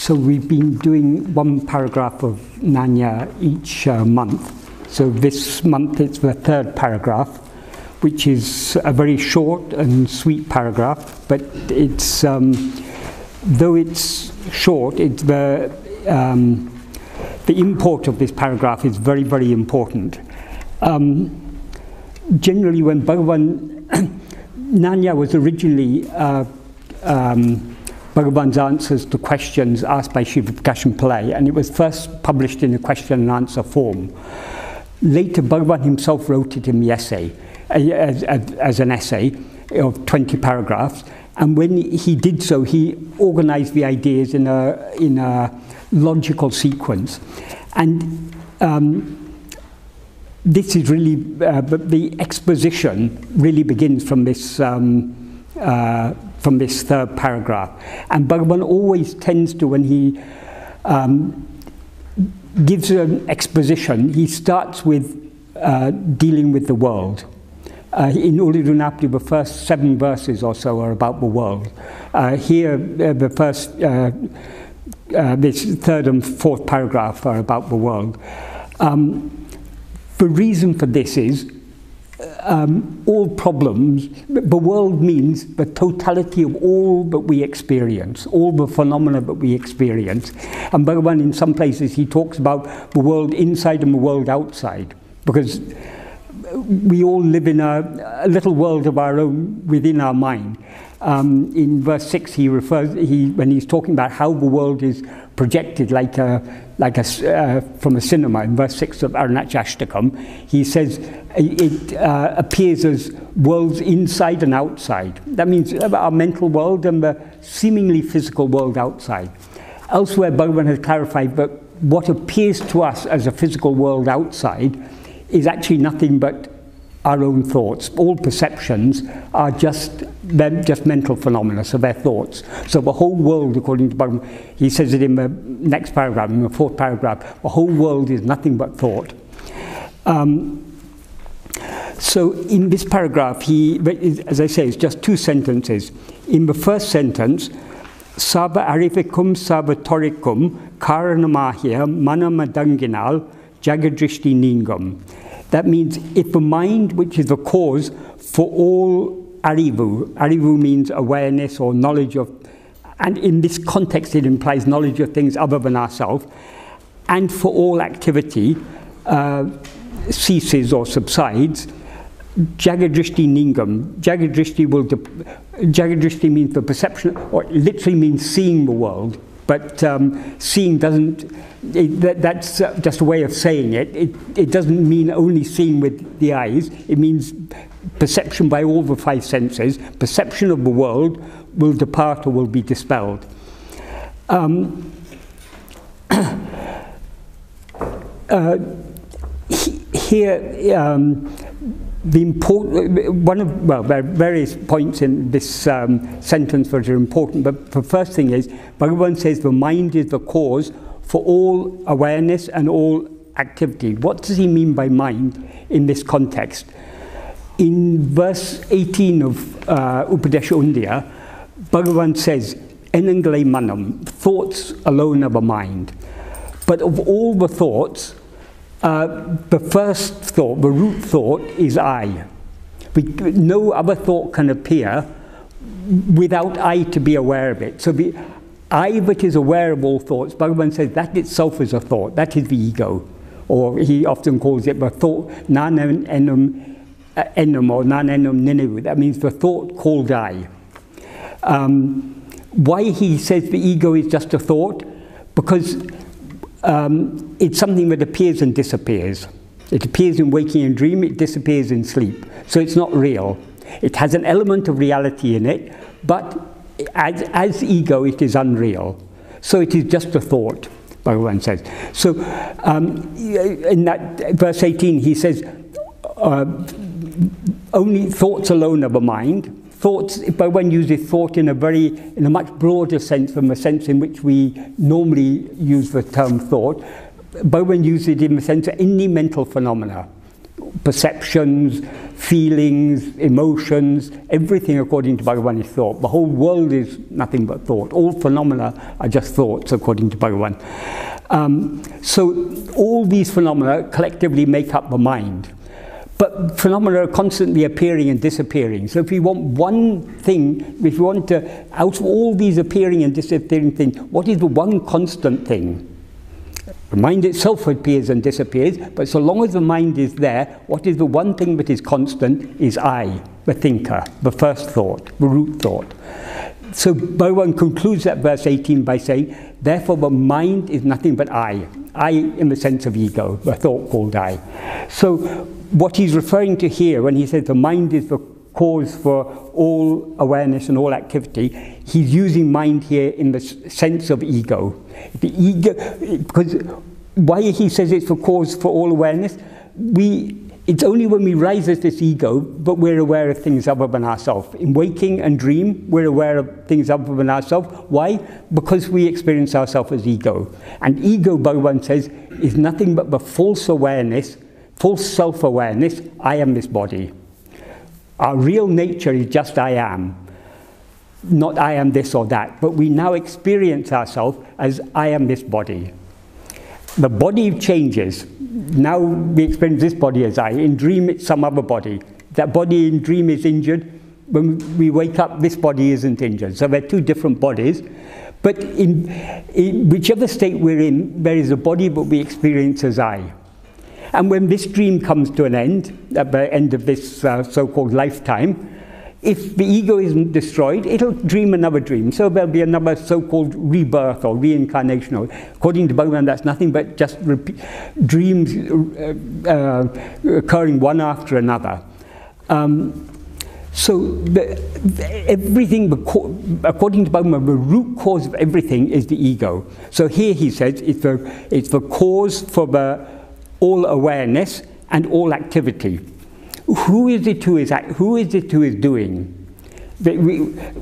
So we've been doing one paragraph of Nanya each month. So this month it's the third paragraph, which is a very short and sweet paragraph, but it's, though it's short, it's the import of this paragraph is very, very important. Generally, when Bhagavan, Nanya was originally Bhagavan's answers to questions asked by Sri Prakasham Pillai, and it was first published in a question and answer form. Later, Bhagavan himself wrote it in the essay, as an essay of 20 paragraphs, and when he did so, he organized the ideas in a logical sequence. And this is really, but the exposition really begins from this third paragraph. And Bhagavan always tends to, when he gives an exposition, he starts with dealing with the world. In Ulirunapati, the first 7 verses or so are about the world. Here, the first, this third and fourth paragraph are about the world. The reason for this is all problems, the world means the totality of all that we experience, all the phenomena that we experience. And Bhagavan, in some places, he talks about the world inside and the world outside, because we all live in a little world of our own within our mind. In verse 6, when he's talking about how the world is projected from a cinema, in verse 6 of Arunachashtakam, he says it appears as worlds inside and outside. That means our mental world and the seemingly physical world outside. Elsewhere, Bhagavan has clarified that what appears to us as a physical world outside is actually nothing but our own thoughts. All perceptions are just mental phenomena, so they're thoughts. So the whole world, according to Bhagavan, he says it in the next paragraph, in the fourth paragraph, the whole world is nothing but thought. So in this paragraph, as I say, it's just 2 sentences. In the first sentence, Sava arivikum sava torikum karanamahya manamadanginal jagadrishti ningam. That means if the mind, which is the cause for all arivu, arivu means awareness or knowledge of, and in this context it implies knowledge of things other than ourselves, and for all activity ceases or subsides, jagadrishti ningam. Jagadrishti means the perception, or it literally means seeing the world. But seeing doesn't, that's just a way of saying it. It doesn't mean only seeing with the eyes. It means perception by all the 5 senses. Perception of the world will depart or will be dispelled. There are various points in this sentence that are important, but the first thing is, Bhagavan says the mind is the cause for all awareness and all activity. What does he mean by mind in this context? In verse 18 of Upadesha Undiyar, Bhagavan says, Enangle manam, thoughts alone are the mind. But of all the thoughts, the first thought, the root thought, is I. No other thought can appear without I to be aware of it. So the I that is aware of all thoughts, Bhagavan says that itself is a thought. That is the ego. Or he often calls it the thought, nan enum enum or nan enum ninu. That means the thought called I. Why he says the ego is just a thought? Because it's something that appears and disappears. It appears in waking and dream, it disappears in sleep. So it's not real. It has an element of reality in it, but as ego, it is unreal. So it is just a thought, Bhagavan says. So in that verse 18, he says, only thoughts alone are the mind. Thoughts, Bhagavan uses thought in a much broader sense than the sense in which we normally use the term thought. Bhagavan uses it in the sense of any mental phenomena, perceptions, feelings, emotions, everything according to Bhagavan is thought. The whole world is nothing but thought. All phenomena are just thoughts according to Bhagavan. So all these phenomena collectively make up the mind. But phenomena are constantly appearing and disappearing. So if we want one thing, if we want to, out of all these appearing and disappearing things, what is the one constant thing? The mind itself appears and disappears, but so long as the mind is there, what is the one thing that is constant is I, the thinker, the first thought, the root thought. So Bhagavan concludes that verse 18 by saying, therefore the mind is nothing but I in the sense of ego, the thought called I. So what he's referring to here when he says the mind is the cause for all awareness and all activity, he's using mind here in the sense of ego. The ego, because why he says it's the cause for all awareness, it's only when we rise as this ego, but we're aware of things other than ourselves. In waking and dream, we're aware of things other than ourselves. Why? Because we experience ourselves as ego. And ego, Bhagavan says, is nothing but the false awareness, false self-awareness, I am this body. Our real nature is just I am. Not I am this or that, but we now experience ourselves as I am this body. The body changes. Now we experience this body as I. In dream, it's some other body. That body in dream is injured. When we wake up, this body isn't injured. So they're two different bodies. But in whichever state we're in, there is a body that we experience as I. And when this dream comes to an end, at the end of this so-called lifetime, if the ego isn't destroyed, it'll dream another dream. So there'll be another so-called rebirth or reincarnation. According to Bhagavan, that's nothing but just dreams occurring one after another. So everything, according to Bhagavan, the root cause of everything is the ego. So here he says it's the cause for all awareness and all activity. Who is it who is doing?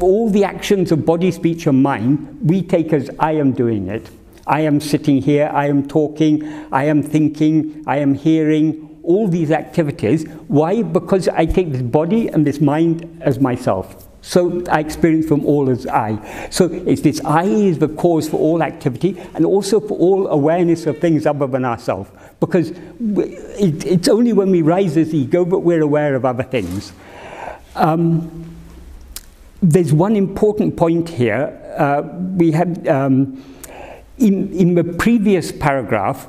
All the actions of body, speech and mind, we take as I am doing it. I am sitting here, I am talking, I am thinking, I am hearing, all these activities. Why? Because I take this body and this mind as myself. So I experience them all as I. So it's this I is the cause for all activity and also for all awareness of things other than ourselves. Because it's only when we rise as ego that we're aware of other things. There's one important point here. We had in the previous paragraph,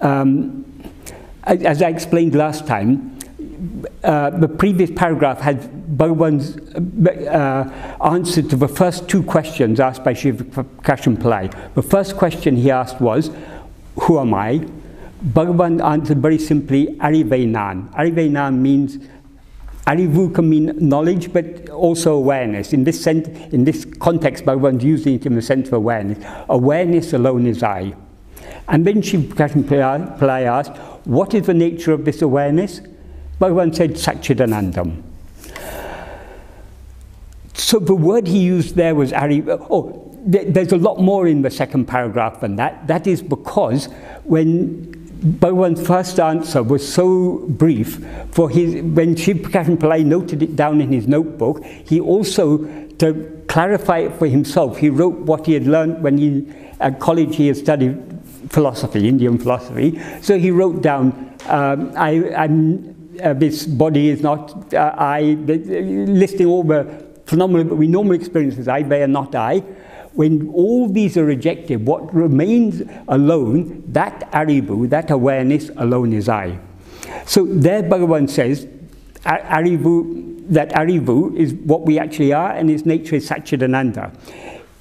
as I explained last time, the previous paragraph had Bhagavan's answer to the first two questions asked by Shiva Prakasham Pillai. The first question he asked was, who am I? Bhagavan answered very simply, Arivainan. Arivainan means, Arivu can mean knowledge, but also awareness. In this context, Bhagavan's using it in the sense of awareness. Awareness alone is I. And then Shiva Prakasham Pillai asked, what is the nature of this awareness? Bhagavan said, Satchidanandam. So the word he used there was there's a lot more in the second paragraph than that. That is because when Bhagavan's first answer was so brief, when Shiva Prakasham Pillai noted it down in his notebook, he also, to clarify it for himself, he wrote what he had learned when at college he had studied philosophy, Indian philosophy. So he wrote down, this body is not I, listing all the phenomena that we normally experience as I, they are not I. When all these are rejected, what remains alone, that arivu, that awareness alone is I. So there Bhagavan says, that arivu is what we actually are, and its nature is Satchidananda.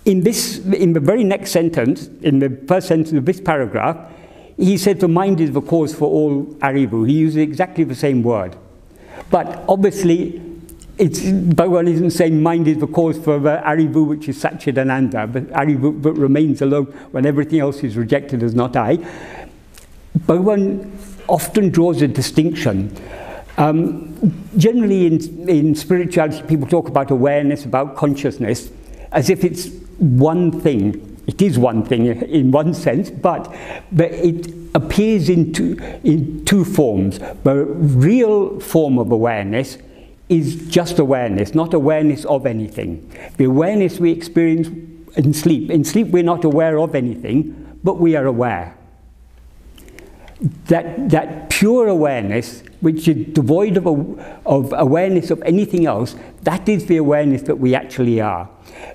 In the very next sentence, in the first sentence of this paragraph, he said the mind is the cause for all arivu. He uses exactly the same word. But obviously, Bhagavan isn't saying mind is the cause for the arivu, which is Satchidananda, but arivu but remains alone when everything else is rejected as not I. Bhagavan often draws a distinction. Generally in spirituality, people talk about awareness, about consciousness, as if it's one thing. It is one thing in one sense, but it appears in two forms. The real form of awareness is just awareness, not awareness of anything. The awareness we experience in sleep. In sleep we're not aware of anything, but we are aware. That pure awareness, which is devoid of awareness of anything else, that is the awareness that we actually are.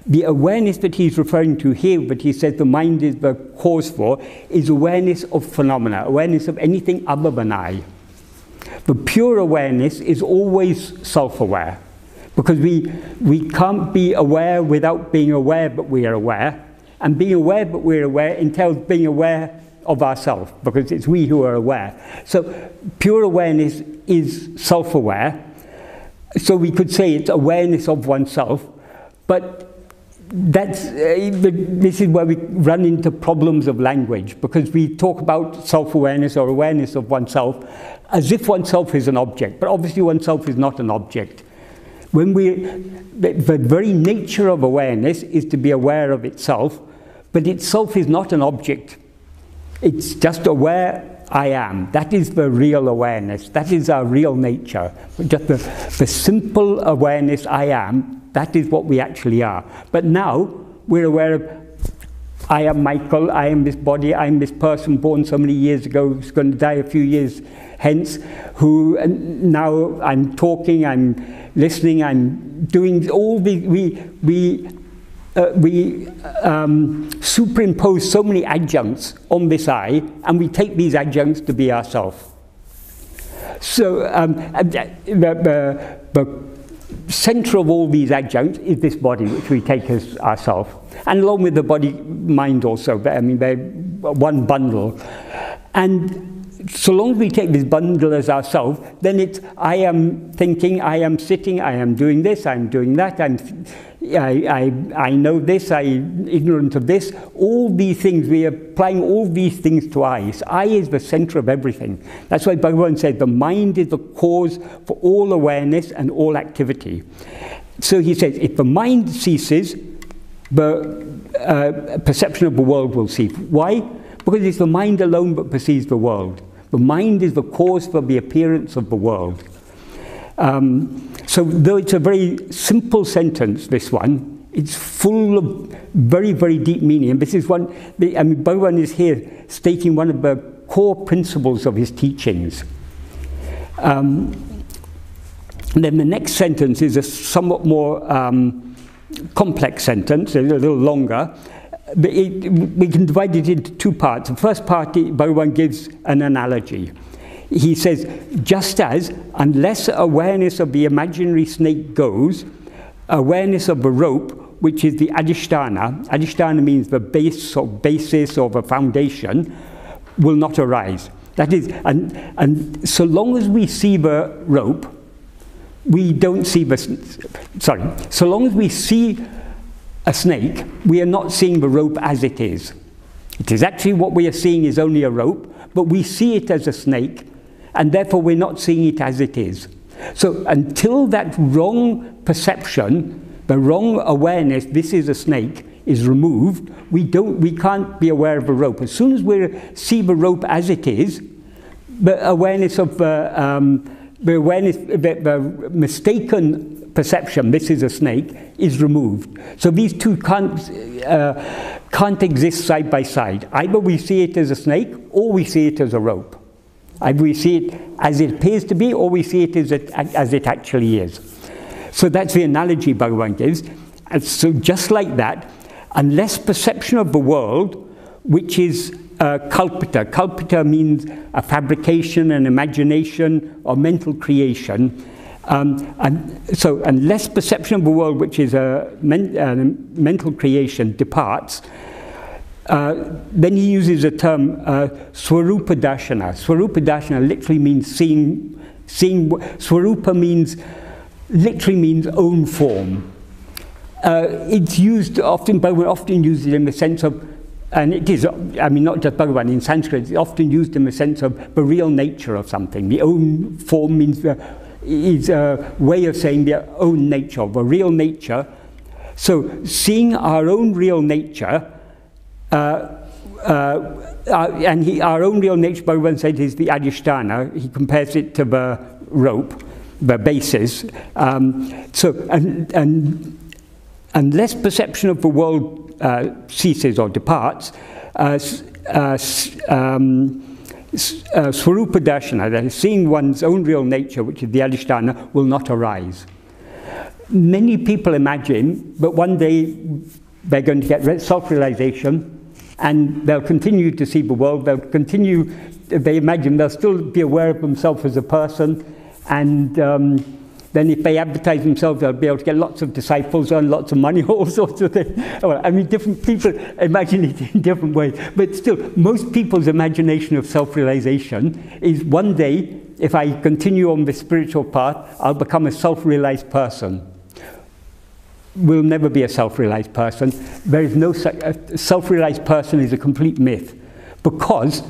The awareness that he's referring to here, but he says the mind is the cause for, is awareness of phenomena, awareness of anything other than I. The pure awareness is always self-aware, because we can't be aware without being aware but we are aware, and being aware but we're aware entails being aware of ourselves, because it's we who are aware. So pure awareness is self-aware, so we could say it's awareness of oneself, but this is where we run into problems of language, because we talk about self-awareness or awareness of oneself as if oneself is an object, but obviously oneself is not an object. The very nature of awareness is to be aware of itself, but itself is not an object. It's just aware I am. That is the real awareness. That is our real nature. Just the simple awareness I am, that is what we actually are. But now we're aware of I am Michael, I am this body, I am this person born so many years ago, who's going to die a few years hence, who now I'm talking, I'm listening, I'm doing all the, we superimpose so many adjuncts on this I, and we take these adjuncts to be ourselves. So the center of all these adjuncts is this body, which we take as ourselves, and along with the body-mind also. I mean, they're one bundle. And so long as we take this bundle as ourselves, then it's I am thinking, I am sitting, I am doing this, I'm doing that, I know this, I'm ignorant of this. All these things, we are applying all these things to I. I is the center of everything. That's why Bhagavan said the mind is the cause for all awareness and all activity. So he says, if the mind ceases, the perception of the world will cease. Why? Because it's the mind alone that perceives the world. The mind is the cause for the appearance of the world. So though it's a very simple sentence, this one, it's full of very, very deep meaning. And this is one, I mean, Bhagavan is here stating one of the core principles of his teachings. And then the next sentence is a somewhat more complex sentence, a little longer. But we can divide it into two parts. The first part, Bhagavan gives an analogy. He says, just as, unless awareness of the imaginary snake goes, awareness of the rope, which is the adhisthana means the base or basis or the foundation, will not arise. That is, and so long as we see the rope, we don't see the, so long as we see a snake, we are not seeing the rope as it is. It is actually what we are seeing is only a rope, but we see it as a snake, and therefore we're not seeing it as it is. So until that wrong perception, the wrong awareness, this is a snake, is removed, we can't be aware of the rope. As soon as we see the rope as it is, the awareness of the mistaken perception, this is a snake, is removed. So these two can't exist side by side. Either we see it as a snake, or we see it as a rope. Either we see it as it appears to be, or we see it as it actually is. So that's the analogy Bhagavan gives. And so just like that, unless perception of the world, which is kalpita. Kalpita means a fabrication, an imagination, or mental creation. And so unless perception of the world, which is a mental creation, departs, then he uses a term, swarupa darshana. Swarupa darshana literally means seeing. Swarupa literally means own form. It's used often, but we often use it in the sense of, and it is, I mean, not just Bhagavan, in Sanskrit, it's often used in the sense of the real nature of something. The own form means is a way of saying their own nature, the real nature. So seeing our own real nature our own real nature, Bhagavan said, is the adhisthana. He compares it to the rope, the basis. Unless perception of the world ceases or departs, Swarupa Darshana, that is seeing one's own real nature, which is the adhisthana, will not arise. Many people imagine that one day they're going to get self-realization and they'll continue to see the world, they imagine they'll still be aware of themselves as a person, and then if they advertise themselves, they'll be able to get lots of disciples, earn lots of money, all sorts of things. Well, I mean, different people imagine it in different ways. But still, most people's imagination of self-realization is one day, if I continue on this spiritual path, I'll become a self-realized person. We'll never be a self-realized person. There is no a self-realized person is a complete myth. Because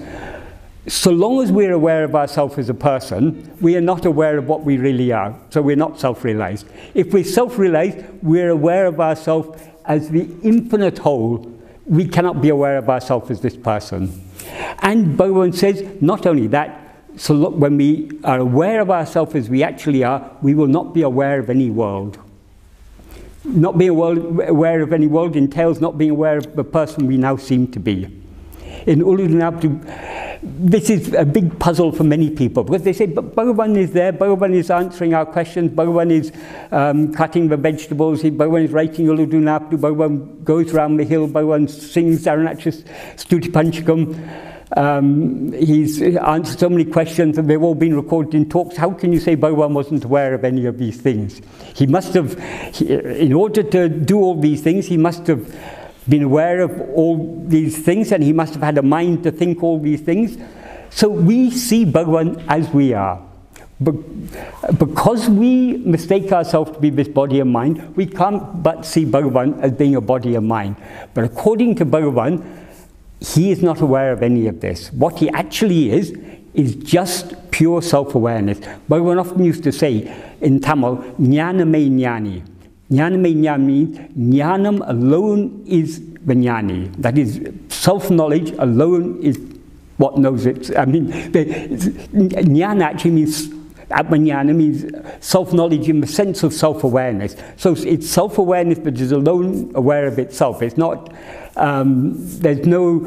so long as we're aware of ourselves as a person, we are not aware of what we really are. So we're not self-realized. If we're self-realized, we're aware of ourselves as the infinite whole. We cannot be aware of ourselves as this person. And Bhagavan says, not only that, so look, when we are aware of ourselves as we actually are, we will not be aware of any world. Not being aware of any world entails not being aware of the person we now seem to be. In Uludunapadu, this is a big puzzle for many people, because they say, but Bhagavan is there, Bhagavan is answering our questions, Bhagavan is cutting the vegetables, Bhagavan is writing Uludunapadu, Bhagavan goes around the hill, Bhagavan sings Arunachal Stuti Panchakam, he's answered so many questions and they've all been recorded in talks. How can you say Bhagavan wasn't aware of any of these things? He must have, in order to do all these things, he must have been aware of all these things, and he must have had a mind to think all these things. So we see Bhagavan as we are. But because we mistake ourselves to be this body and mind, we can't but see Bhagavan as being a body and mind. But according to Bhagavan, he is not aware of any of this. What he actually is just pure self-awareness. Bhagavan often used to say in Tamil, Jnaname Jnani. Jnaname Jnani means Jnanam alone is the Jnani. That is, self-knowledge alone is what knows it. I mean, Jnana actually means, Atmajnana means self-knowledge in the sense of self-awareness. So it's self-awareness that is alone aware of itself. It's not, there's no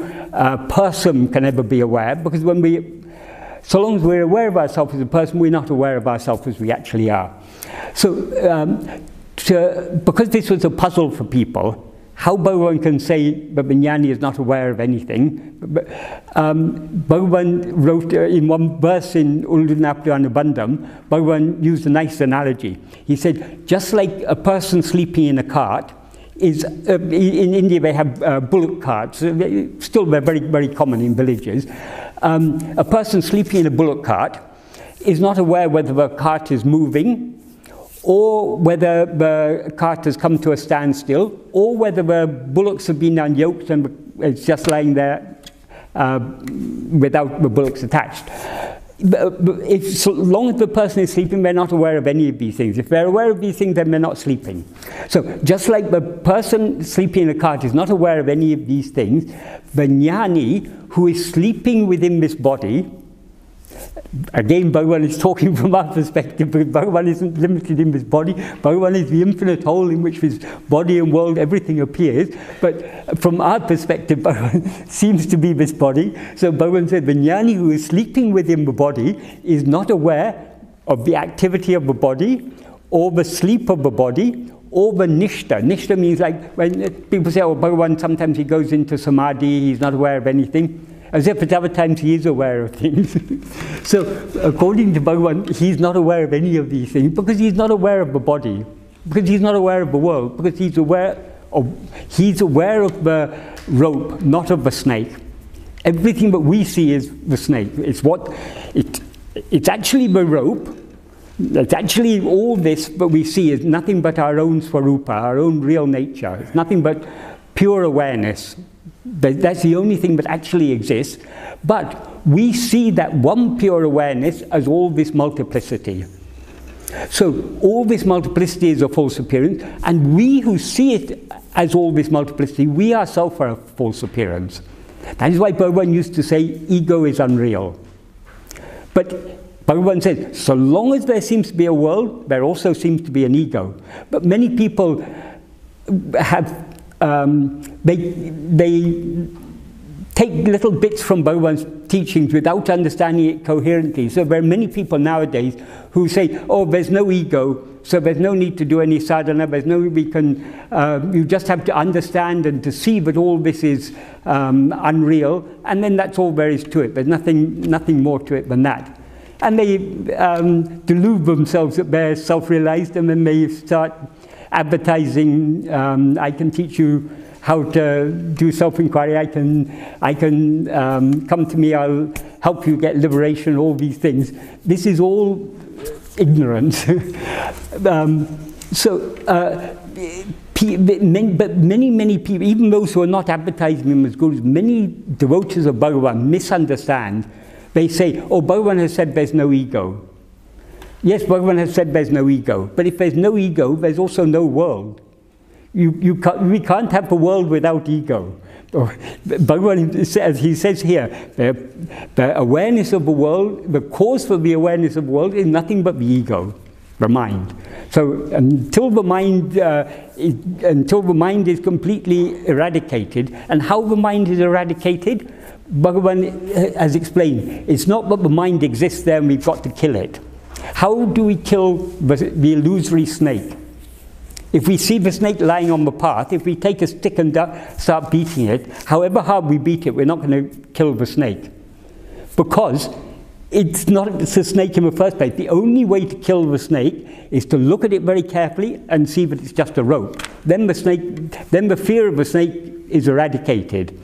person can ever be aware, because when so long as we're aware of ourselves as a person, we're not aware of ourselves as we actually are. So, because this was a puzzle for people, how Bhagavan can say that the Jnani is not aware of anything. Bhagavan wrote in one verse in Uludunapadu Anubandham, Bhagavan used a nice analogy. He said, just like a person sleeping in a cart is, in India they have bullock carts, still they're very, very common in villages. A person sleeping in a bullock cart is not aware whether the cart is moving, or whether the cart has come to a standstill, or whether the bullocks have been unyoked and it's just lying there without the bullocks attached. So long as the person is sleeping, they're not aware of any of these things. If they're aware of these things, then they're not sleeping. So just like the person sleeping in a cart is not aware of any of these things, the Jnani, who is sleeping within this body, again, Bhagavan is talking from our perspective, because Bhagavan isn't limited in this body. Bhagavan is the infinite whole in which this body and world, everything appears. But from our perspective, Bhagavan seems to be this body. So Bhagavan said, the Jnani who is sleeping within the body is not aware of the activity of the body, or the sleep of the body, or the nishta. Nishta means like, when people say, oh, Bhagavan, sometimes he goes into samadhi, he's not aware of anything. As if at other times he is aware of things. So, according to Bhagavan, he's not aware of any of these things, because he's not aware of the body, because he's not aware of the world, because he's aware of the rope, not of the snake. Everything that we see is the snake. It's actually the rope. It's actually all this that we see is nothing but our own swarupa, our own real nature. It's nothing but pure awareness. That's the only thing that actually exists. But we see that one pure awareness as all this multiplicity. So all this multiplicity is a false appearance, and we who see it as all this multiplicity, we ourselves are a false appearance. That is why Bhagavan used to say ego is unreal. But Bhagavan says, so long as there seems to be a world, there also seems to be an ego. But many people have, they take little bits from Bhagavan's teachings without understanding it coherently. So there are many people nowadays who say, oh, there's no ego, so there's no need to do any sadhana, there's no, you just have to understand and to see that all this is unreal, and then that's all there is to it. There's nothing more to it than that. And they delude themselves that they're self-realized, and then they start advertising, I can teach you how to do self-inquiry, I can come to me, I'll help you get liberation, all these things. This is all ignorance. But many people, even those who are not advertising him as gurus, many devotees of Bhagavan misunderstand. They say, oh, Bhagavan has said there's no ego. Yes, Bhagavan has said there's no ego, but if there's no ego, there's also no world. We can't have a world without ego. Bhagavan, as he says here, the awareness of the world, the cause for the awareness of the world is nothing but the ego, the mind. So until the mind is completely eradicated, and how the mind is eradicated, Bhagavan has explained, it's not that the mind exists there and we've got to kill it. How do we kill the illusory snake? If we see the snake lying on the path, if we take a stick and start beating it, however hard we beat it, we're not going to kill the snake. Because it's a snake in the first place. The only way to kill the snake is to look at it very carefully and see that it's just a rope. Then the fear of the snake is eradicated.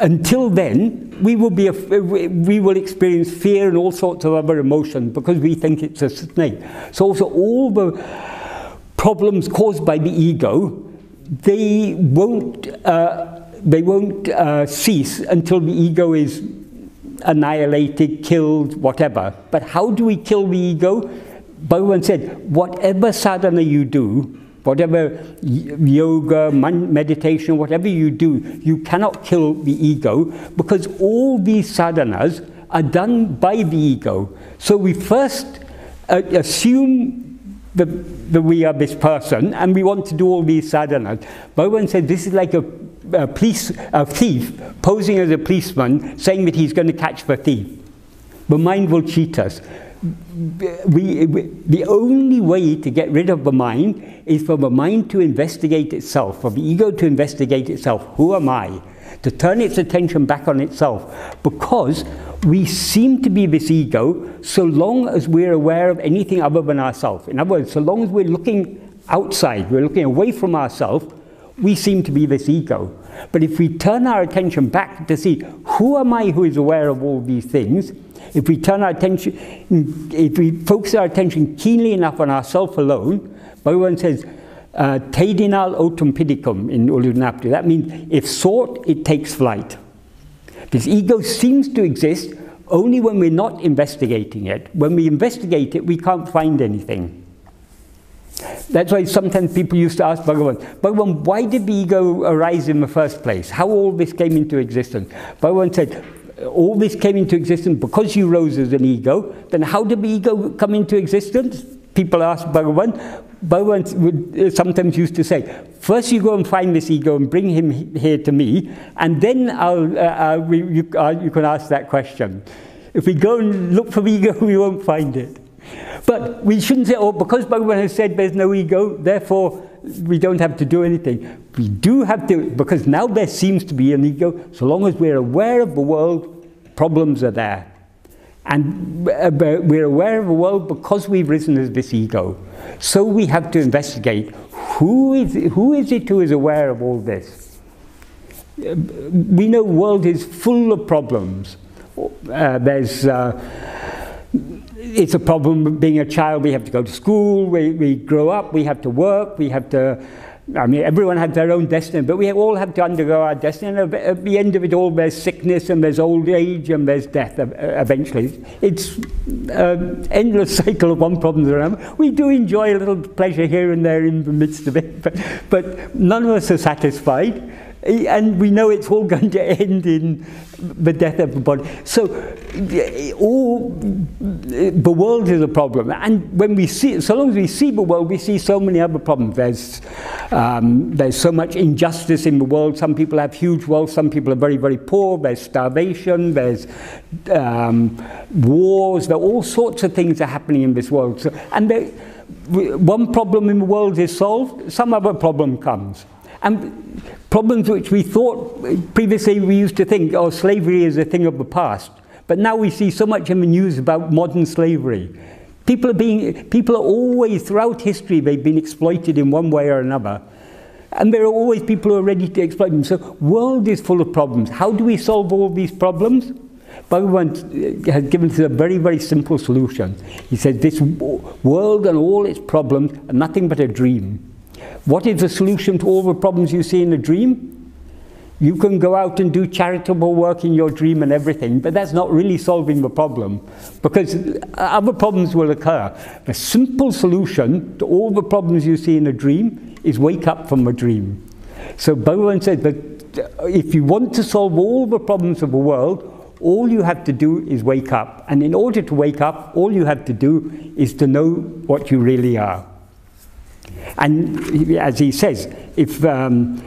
Until then, we will experience fear and all sorts of other emotions because we think it's a snake. So also all the problems caused by the ego, they won't cease until the ego is annihilated, killed, whatever. But how do we kill the ego? Bhagavan said, whatever sadhana you do, whatever yoga, meditation, whatever you do, you cannot kill the ego because all these sadhanas are done by the ego. So we first assume that we are this person and we want to do all these sadhanas. Bhagavan said this is like a thief posing as a policeman saying that he's going to catch the thief. The mind will cheat us. The only way to get rid of the mind is for the mind to investigate itself, for the ego to investigate itself. Who am I? To turn its attention back on itself. Because we seem to be this ego so long as we're aware of anything other than ourselves. In other words, so long as we're looking outside, we're looking away from ourselves, we seem to be this ego. But if we turn our attention back to see, who am I who is aware of all these things? If we turn our attention, if we focus our attention keenly enough on ourself alone, Bhagavan says, Tedinal otum pidicum in Ulunapti. That means if sought, it takes flight. This ego seems to exist only when we're not investigating it. When we investigate it, we can't find anything. That's why sometimes people used to ask Bhagavan, Bhagavan, why did the ego arise in the first place? How all this came into existence? Bhagavan said, all this came into existence because you rose as an ego. Then how did the ego come into existence? People ask Bhagavan. Bhagavan would sometimes used to say, first you go and find this ego and bring him here to me, and then you can ask that question. If we go and look for the ego, we won't find it. But we shouldn't say, oh, because Bhagavan has said there's no ego, therefore we don't have to do anything. We do have to, because now there seems to be an ego. So long as we're aware of the world, problems are there. And we're aware of the world because we've risen as this ego. So we have to investigate, who is it who is aware of all this? We know the world is full of problems. It's a problem being a child. We have to go to school, we grow up, we have to work, we have to I mean, everyone has their own destiny, but we all have to undergo our destiny, and at the end of it all, there's sickness, and there's old age, and there's death eventually. It's an endless cycle of one problem to another. We do enjoy a little pleasure here and there in the midst of it, but none of us are satisfied. And we know it's all going to end in the death of the body. So the world is a problem. And when we see, so long as we see the world, we see so many other problems. There's so much injustice in the world. Some people have huge wealth. Some people are very, very poor. There's starvation. There's wars. There are all sorts of things that are happening in this world. So, and one problem in the world is solved, some other problem comes. And problems which we thought previously, we used to think, oh, slavery is a thing of the past. But now we see so much in the news about modern slavery. People are always, throughout history, they've been exploited in one way or another. And there are always people who are ready to exploit them. So the world is full of problems. How do we solve all these problems? Bhagavan has given us a very, very simple solution. He said, this world and all its problems are nothing but a dream. What is the solution to all the problems you see in a dream? You can go out and do charitable work in your dream and everything, but that's not really solving the problem, because other problems will occur. The simple solution to all the problems you see in a dream is wake up from a dream. So Bhagavan said that if you want to solve all the problems of the world, all you have to do is wake up. And in order to wake up, all you have to do is to know what you really are. And as he says, if that's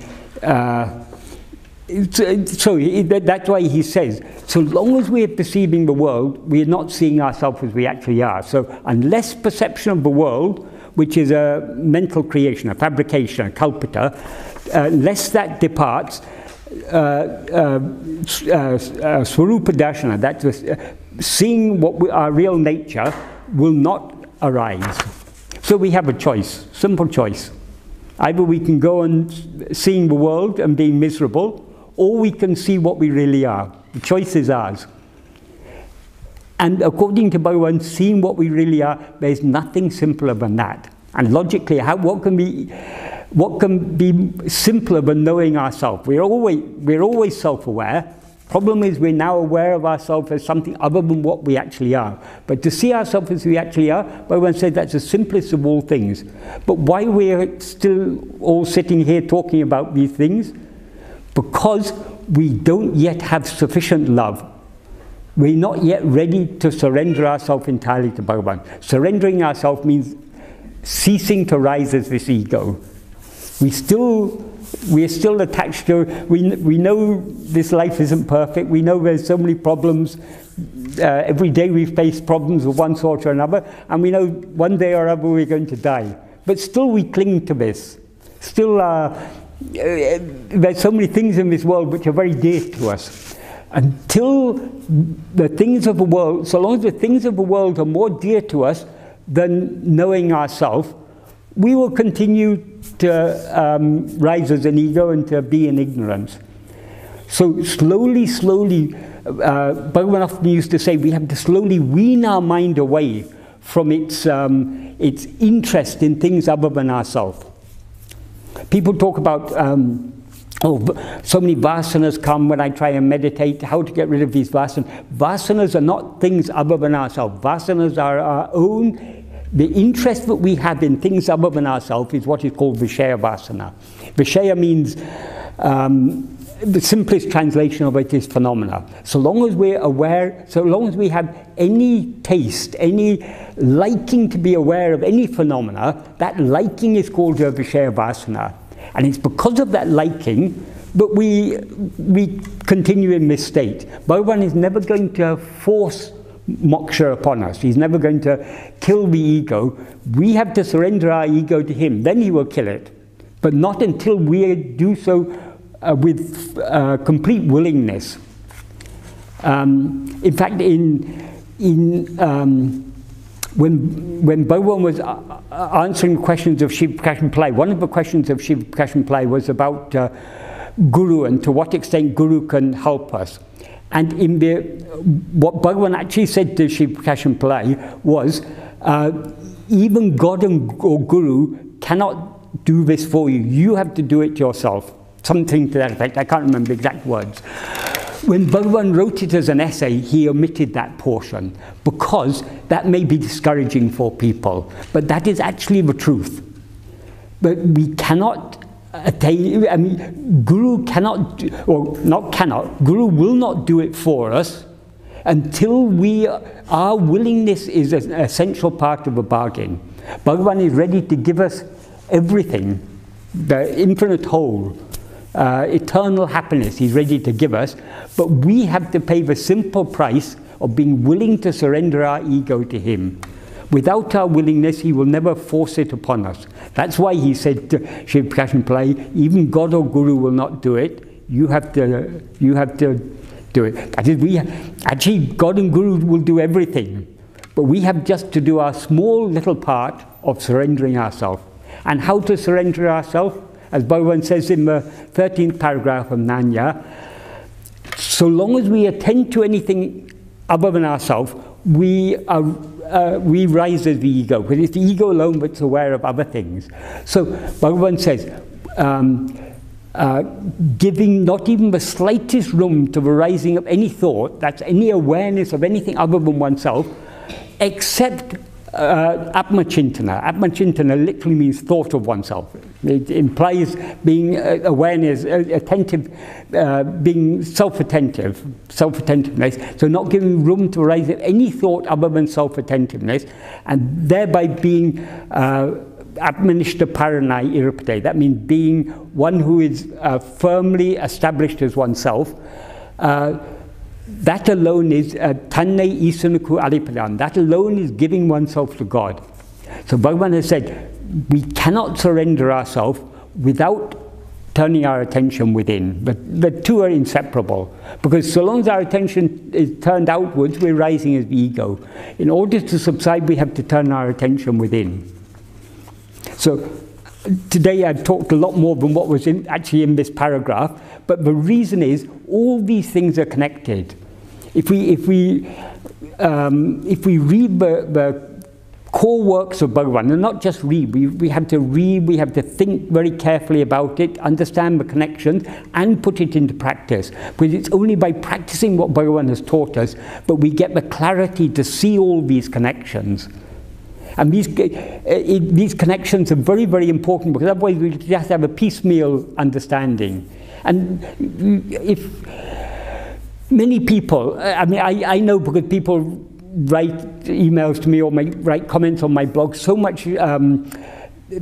why he says, so long as we are perceiving the world, we are not seeing ourselves as we actually are. So unless perception of the world, which is a mental creation, a fabrication, a kalpita, unless that departs, Swarupa Darshana, that's seeing what our real nature, will not arise. So we have a choice, simple choice. Either we can go on seeing the world and being miserable, or we can see what we really are. The choice is ours. And according to Bhagavan, seeing what we really are, there's nothing simpler than that. And logically, what can be simpler than knowing ourselves? We're always self-aware. Problem is, we're now aware of ourselves as something other than what we actually are. But to see ourselves as we actually are, Bhagavan said that's the simplest of all things. But why we're still all sitting here talking about these things? Because we don't yet have sufficient love. We're not yet ready to surrender ourselves entirely to Bhagavan. Surrendering ourselves means ceasing to rise as this ego. We are still attached to, we know this life isn't perfect, we know there's so many problems, every day we face problems of one sort or another, and we know one day or other we're going to die. But still we cling to this. Still, there's so many things in this world which are very dear to us. Until the things of the world, so long as the things of the world are more dear to us than knowing ourselves, we will continue to rise as an ego and to be in ignorance. So slowly, Bhagavan often used to say we have to slowly wean our mind away from its interest in things other than ourselves. People talk about, so many vasanas come when I try and meditate, how to get rid of these vasanas. Vasanas are not things other than ourselves. Vasanas are our own. The interest that we have in things other than ourselves is what is called Vishaya Vasana. Vishaya means, the simplest translation of it is phenomena. So long as we're aware, so long as we have any taste, any liking to be aware of any phenomena, that liking is called a Vishaya Vasana. And it's because of that liking that we continue in this state. Bhagavan is never going to force moksha upon us. He's never going to kill the ego. We have to surrender our ego to him. Then he will kill it. But not until we do so with complete willingness. In fact, when Bhagavan was answering questions of Shiva Prakash Pillai, one of the questions of Shiva Prakash Pillai was about Guru and to what extent Guru can help us. And what Bhagavan actually said to Shiva Prakash Pillai was, even God or Guru cannot do this for you. You have to do it yourself. Something to that effect. I can't remember the exact words. When Bhagavan wrote it as an essay, he omitted that portion because that may be discouraging for people. But that is actually the truth. But we cannot attain, I mean, Guru cannot, or not cannot, Guru will not do it for us until our willingness is an essential part of the bargain. Bhagavan is ready to give us everything, the infinite whole, eternal happiness he's ready to give us, but we have to pay the simple price of being willing to surrender our ego to him. Without our willingness, he will never force it upon us. That's why he said to Sri Prakashan Pillai, even God or Guru will not do it. You have to do it. That is, actually, God and Guru will do everything. But we have just to do our small little part of surrendering ourselves. And how to surrender ourselves? As Bhagavan says in the 13th paragraph of Nanya, so long as we attend to anything other than ourselves, we rise as the ego, because it's the ego alone that's aware of other things. So Bhagavan says, giving not even the slightest room to the rising of any thought, that's any awareness of anything other than oneself, except Atmachintana. Atmachintana literally means thought of oneself. It implies being awareness, attentive, being self-attentiveness. So not giving room to arise any thought other than self-attentiveness, and thereby being Atmanishta Paranai Irupate. That means being one who is firmly established as oneself. That alone is Tanne Isanuku Alipadan. That alone is giving oneself to God. So Bhagavan has said, we cannot surrender ourselves without turning our attention within. But the two are inseparable. Because so long as our attention is turned outwards, we're rising as the ego. In order to subside, we have to turn our attention within. So today I've talked a lot more than what was actually in this paragraph, but the reason is all these things are connected. If we read the core works of Bhagavan, and not just read, we have to think very carefully about it, understand the connections, and put it into practice. Because it's only by practicing what Bhagavan has taught us that we get the clarity to see all these connections. And these connections are very, very important, because otherwise we just have a piecemeal understanding. And if many people, I mean, I know because people write emails to me or write comments on my blog, so much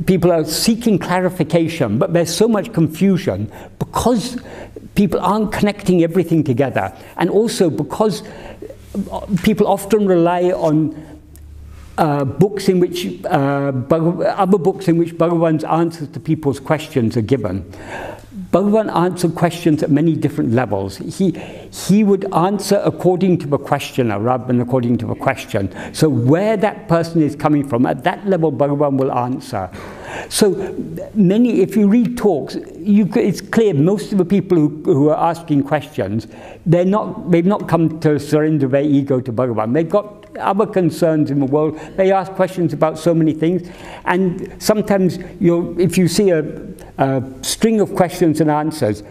people are seeking clarification, but there's so much confusion because people aren't connecting everything together. And also because people often rely on books in which other books in which Bhagavan's answers to people's questions are given. Bhagavan answered questions at many different levels. He would answer according to the questioner rather than according to the question. So where that person is coming from, at that level Bhagavan will answer. So if you read talks, it's clear most of the people who are asking questions, they've not come to surrender their ego to Bhagavan. They've got other concerns in the world. They ask questions about so many things, and sometimes if you see a string of questions and answers,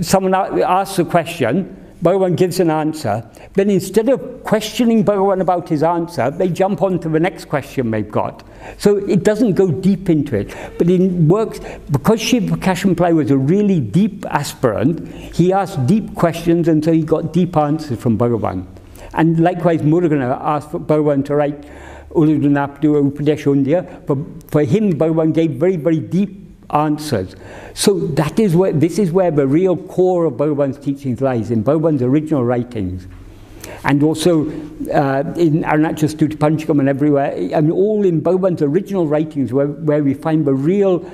someone asks a question, Bhagavan gives an answer, then instead of questioning Bhagavan about his answer, they jump on to the next question they've got. So it doesn't go deep into it, but it works. Because Sri Prakashan Pillai was a really deep aspirant, he asked deep questions, and so he got deep answers from Bhagavan. And likewise, Murugana asked for Bhagavan to write Uludunapadu Upadesh Undya. For him, Bhagavan gave very, very deep answers. So this is where the real core of Bhagavan's teachings lies, in Bhagavan's original writings. And also in Arunachal Stuti Panchakam and everywhere, and all in Bhagavan's original writings where we find the real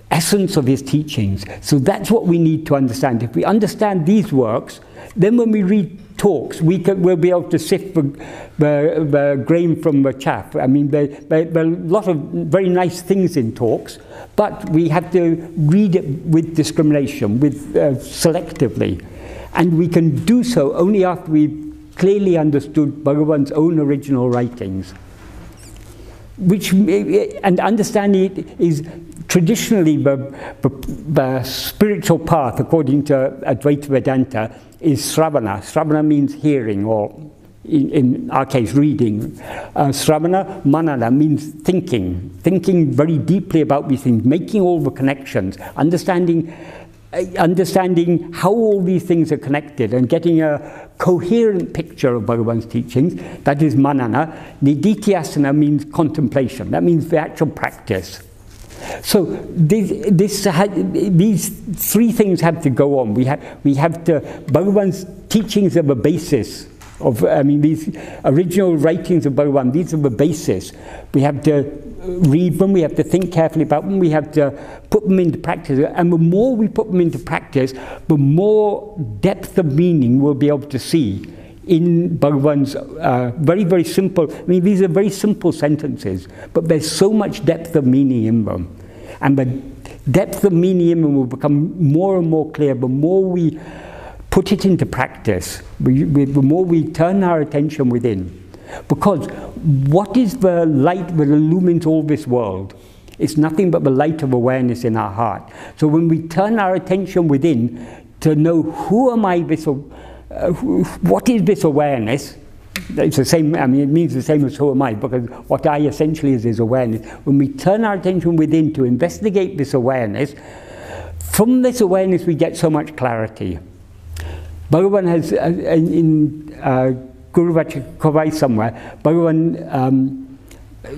essence of his teachings. So that's what we need to understand. If we understand these works, then when we read talks, we'll be able to sift the grain from the chaff. I mean, there are a lot of very nice things in talks, but we have to read it with discrimination, selectively. And we can do so only after we've clearly understood Bhagavan's own original writings. And understanding it is traditionally, the spiritual path, according to Advaita Vedanta, is Sravana. Sravana means hearing, or in our case, reading. Sravana, Manana means thinking very deeply about these things, making all the connections, understanding how all these things are connected, and getting a coherent picture of Bhagavan's teachings. That is Manana. Nididhyasana means contemplation. That means the actual practice. So these three things have to go on. We have to, Bhagavan's teachings are the basis of, these original writings of Bhagavan, these are the basis. We have to read them, we have to think carefully about them, we have to put them into practice. And the more we put them into practice, the more depth of meaning we'll be able to see in Bhagavan's very, very simple, these are very simple sentences, but there's so much depth of meaning in them. And the depth of meaning in them will become more and more clear the more we put it into practice, the more we turn our attention within. Because what is the light that illumines all this world? It's nothing but the light of awareness in our heart. So when we turn our attention within to know who am I, what is this awareness? It's the same, it means the same as who am I, because what I essentially is awareness. When we turn our attention within to investigate this awareness, from this awareness we get so much clarity. Bhagavan has, in Guru Vachakavai somewhere, Bhagavan,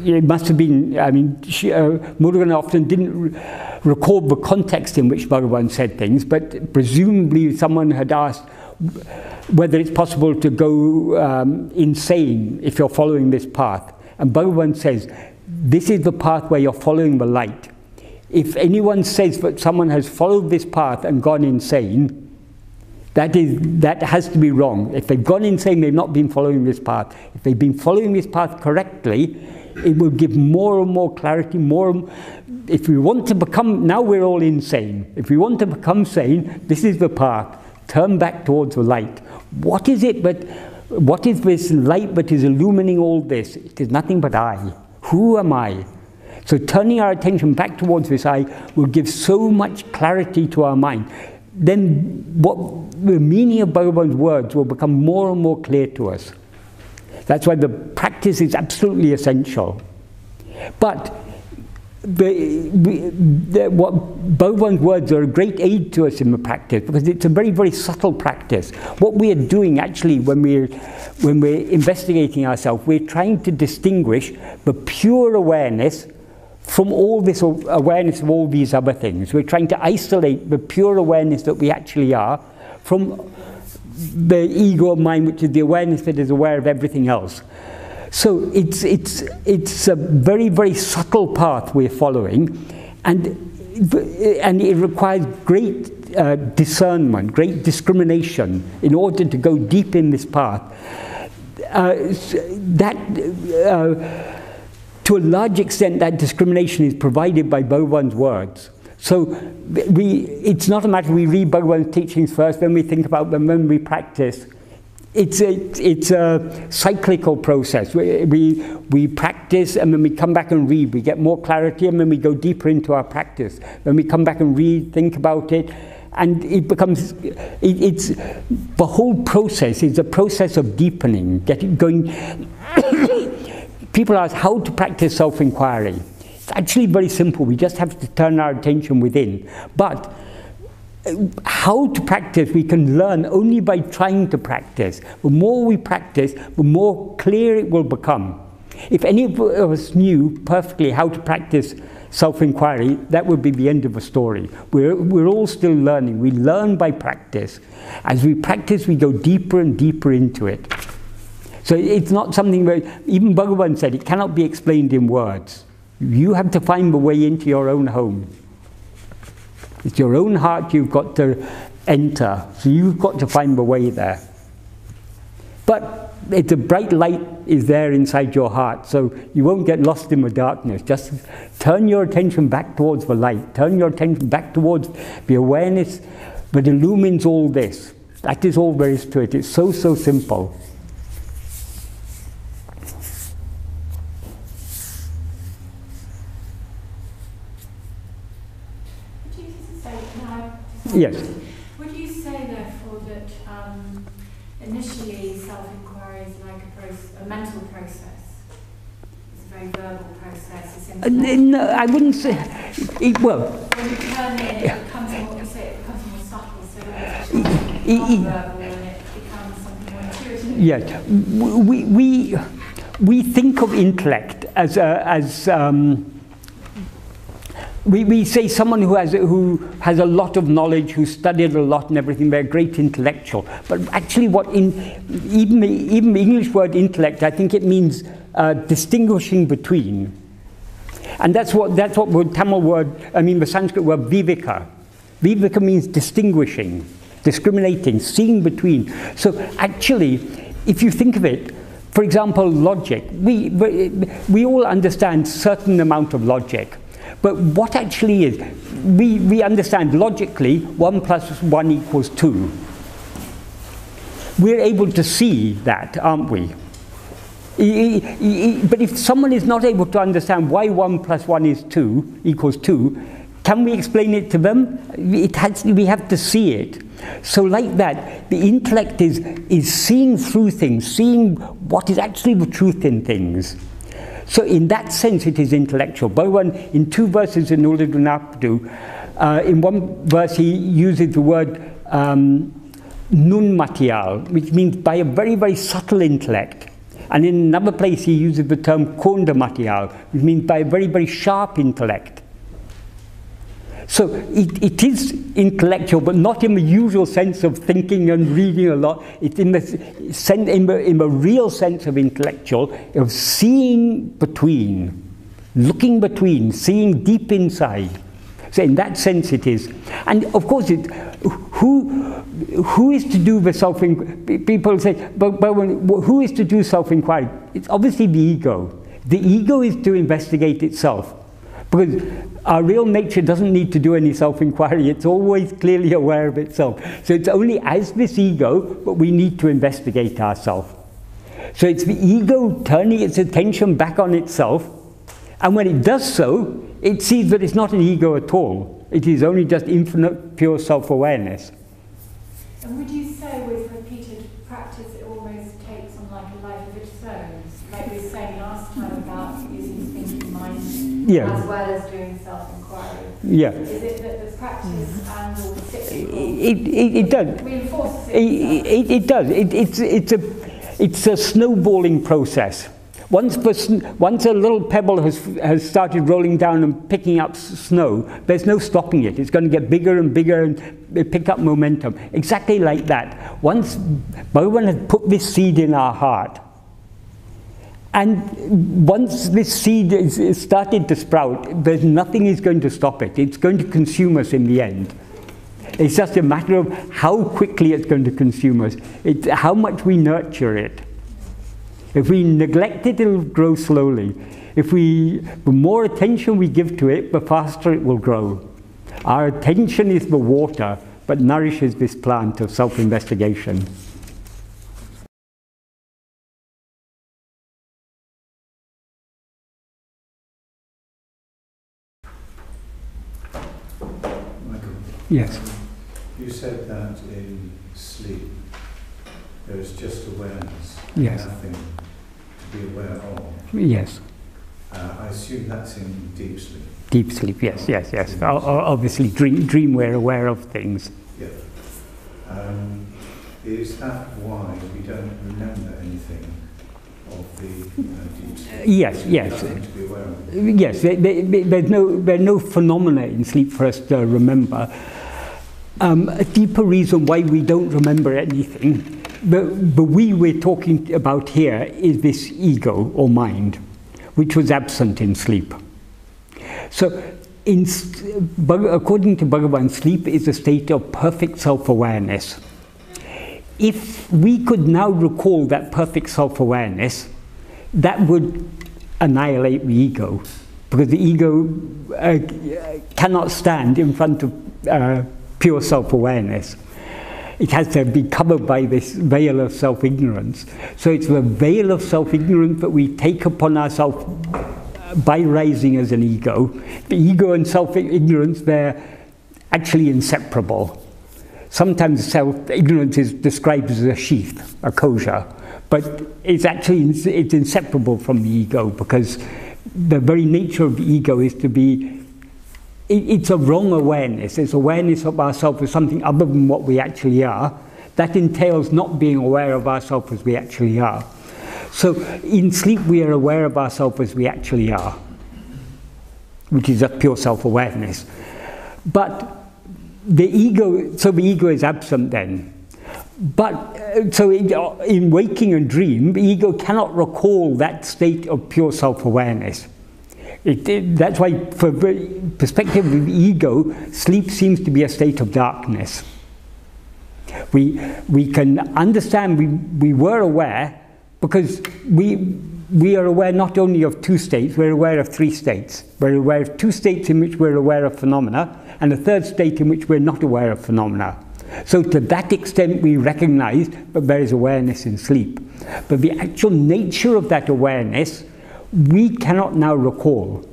it must have been, Murugan often didn't record the context in which Bhagavan said things, but presumably someone had asked whether it's possible to go insane if you're following this path. And Bhagavan says, this is the path where you're following the light. If anyone says that someone has followed this path and gone insane, that has to be wrong. If they've gone insane, they've not been following this path. If they've been following this path correctly, it will give more and more clarity, if we want to become, now we're all insane. If we want to become sane, this is the path. Turn back towards the light. What is this light that is illumining all this? It is nothing but I. Who am I? So turning our attention back towards this I will give so much clarity to our mind. Then the meaning of Bhagavan's words will become more and more clear to us. That's why the practice is absolutely essential. But Bhagavan's words are a great aid to us in the practice, because it's a very, very subtle practice. What we are doing actually when we're investigating ourselves, we're trying to distinguish the pure awareness from all this awareness of all these other things. We're trying to isolate the pure awareness that we actually are from the ego of mind, which is the awareness that is aware of everything else. So it's a very, very subtle path we're following, and it requires great discernment, great discrimination in order to go deep in this path. To a large extent, that discrimination is provided by Bhagavan's words. So it's not a matter we read Bhagavan's teachings first, then we think about them, then we practice. It's a cyclical process. We practice, and then we come back and read. We get more clarity, and then we go deeper into our practice. Then we come back and read, think about it, and it becomes, the whole process is a process of deepening, going. People ask how to practice self-inquiry. It's actually very simple. We just have to turn our attention within. But how to practice we can learn only by trying to practice. The more we practice, the more clear it will become. If any of us knew perfectly how to practice self-inquiry, that would be the end of the story. We're all still learning. We learn by practice. As we practice, we go deeper and deeper into it. So it's not something where, even Bhagavan said, it cannot be explained in words. You have to find the way into your own home. It's your own heart you've got to enter. So you've got to find the way there. But it's a bright light is there inside your heart, so you won't get lost in the darkness. Just turn your attention back towards the light. Turn your attention back towards the awareness that illumines all this. That is all there is to it. It's so, so simple. say now? Yes. Would you say, therefore, that initially self-inquiry is like a mental process? It's a very verbal process. It's No, I wouldn't say. Well, when you turn in, it becomes more. You say it becomes more subtle. So it's non-verbal, and it becomes something more intuitive. Yes, we think of intellect as we say someone who has a lot of knowledge, who studied a lot and everything, they're a great intellectual. But actually, even the English word intellect, I think it means distinguishing between. And that's what the Tamil word, the Sanskrit word viveka. Viveka means distinguishing, discriminating, seeing between. So actually, if you think of it, for example, logic. We all understand certain amount of logic. But what actually is, we understand logically 1 + 1 equals 2. We're able to see that, aren't we? But if someone is not able to understand why 1 + 1 equals 2, can we explain it to them? We have to see it. So like that, the intellect is seeing through things, seeing what is actually the truth in things. So in that sense, it is intellectual. Bhagavan, in 2 verses in Ulladu Narpadu, in one verse he uses the word nunmatiyal, which means by a very, very subtle intellect. And in another place he uses the term kondamatiyal, which means by a very, very sharp intellect. So it is intellectual, but not in the usual sense of thinking and reading a lot. It's in the real sense of intellectual, of seeing between, looking between, seeing deep inside. So in that sense it is. And of course, who is to do the self-inquiry? People say, but who is to do self-inquiry? It's obviously the ego. The ego is to investigate itself. Because our real nature doesn't need to do any self-inquiry. It's always clearly aware of itself. So it's only as this ego that we need to investigate ourselves. So it's the ego turning its attention back on itself. And when it does so, it sees that it's not an ego at all. It is only just infinite, pure self-awareness. And would you say with repeated practice it almost takes on like a life of its own? Like we were saying last time about using thinking mind as well as doing self-inquiry. Yeah. Is it that the practice and all the cyclical it does. Reinforces it does. It's a snowballing process. Once a little pebble has started rolling down and picking up snow, there's no stopping it. It's going to get bigger and bigger and pick up momentum. Exactly like that. Once Bhagavan has put this seed in our heart, and once this seed is started to sprout, there's nothing is going to stop it. It's going to consume us in the end. It's just a matter of how quickly it's going to consume us. It's how much we nurture it. If we neglect it, it'll grow slowly. The more attention we give to it, the faster it will grow. Our attention is the water, but nourishes this plant of self-investigation. Michael, Yes. you said that in sleep there is just awareness, Yes. nothing to be aware of. Yes. I assume that's in deep sleep. Deep sleep, yes. Obviously, dream we're aware of things. Yeah. Is that why we don't remember anything of the deep sleep? Yes. Nothing to be aware of. Yes, there are no phenomena in sleep for us to remember. A deeper reason why we don't remember anything, the we we're talking about here is this ego or mind, which was absent in sleep. So, according to Bhagavan, sleep is a state of perfect self-awareness. If we could now recall that perfect self-awareness, that would annihilate the ego, because the ego cannot stand in front of pure self-awareness. It has to be covered by this veil of self-ignorance. So it's the veil of self-ignorance that we take upon ourselves by rising as an ego. The ego and self-ignorance, they're actually inseparable. Sometimes self-ignorance is described as a sheath, a kosher, but it's actually it's inseparable from the ego, because the very nature of the ego is to be, it's a wrong awareness. It's awareness of ourselves as something other than what we actually are. That entails not being aware of ourselves as we actually are. So in sleep we are aware of ourselves as we actually are, which is a pure self-awareness. But the ego is absent then. But so in waking and dream, the ego cannot recall that state of pure self-awareness. That's why, for the perspective of the ego, sleep seems to be a state of darkness. We can understand we were aware, because we are aware not only of two states, we're aware of three states. We're aware of two states in which we're aware of phenomena, and a third state in which we're not aware of phenomena. So to that extent we recognize that there is awareness in sleep. But the actual nature of that awareness, we cannot now recall.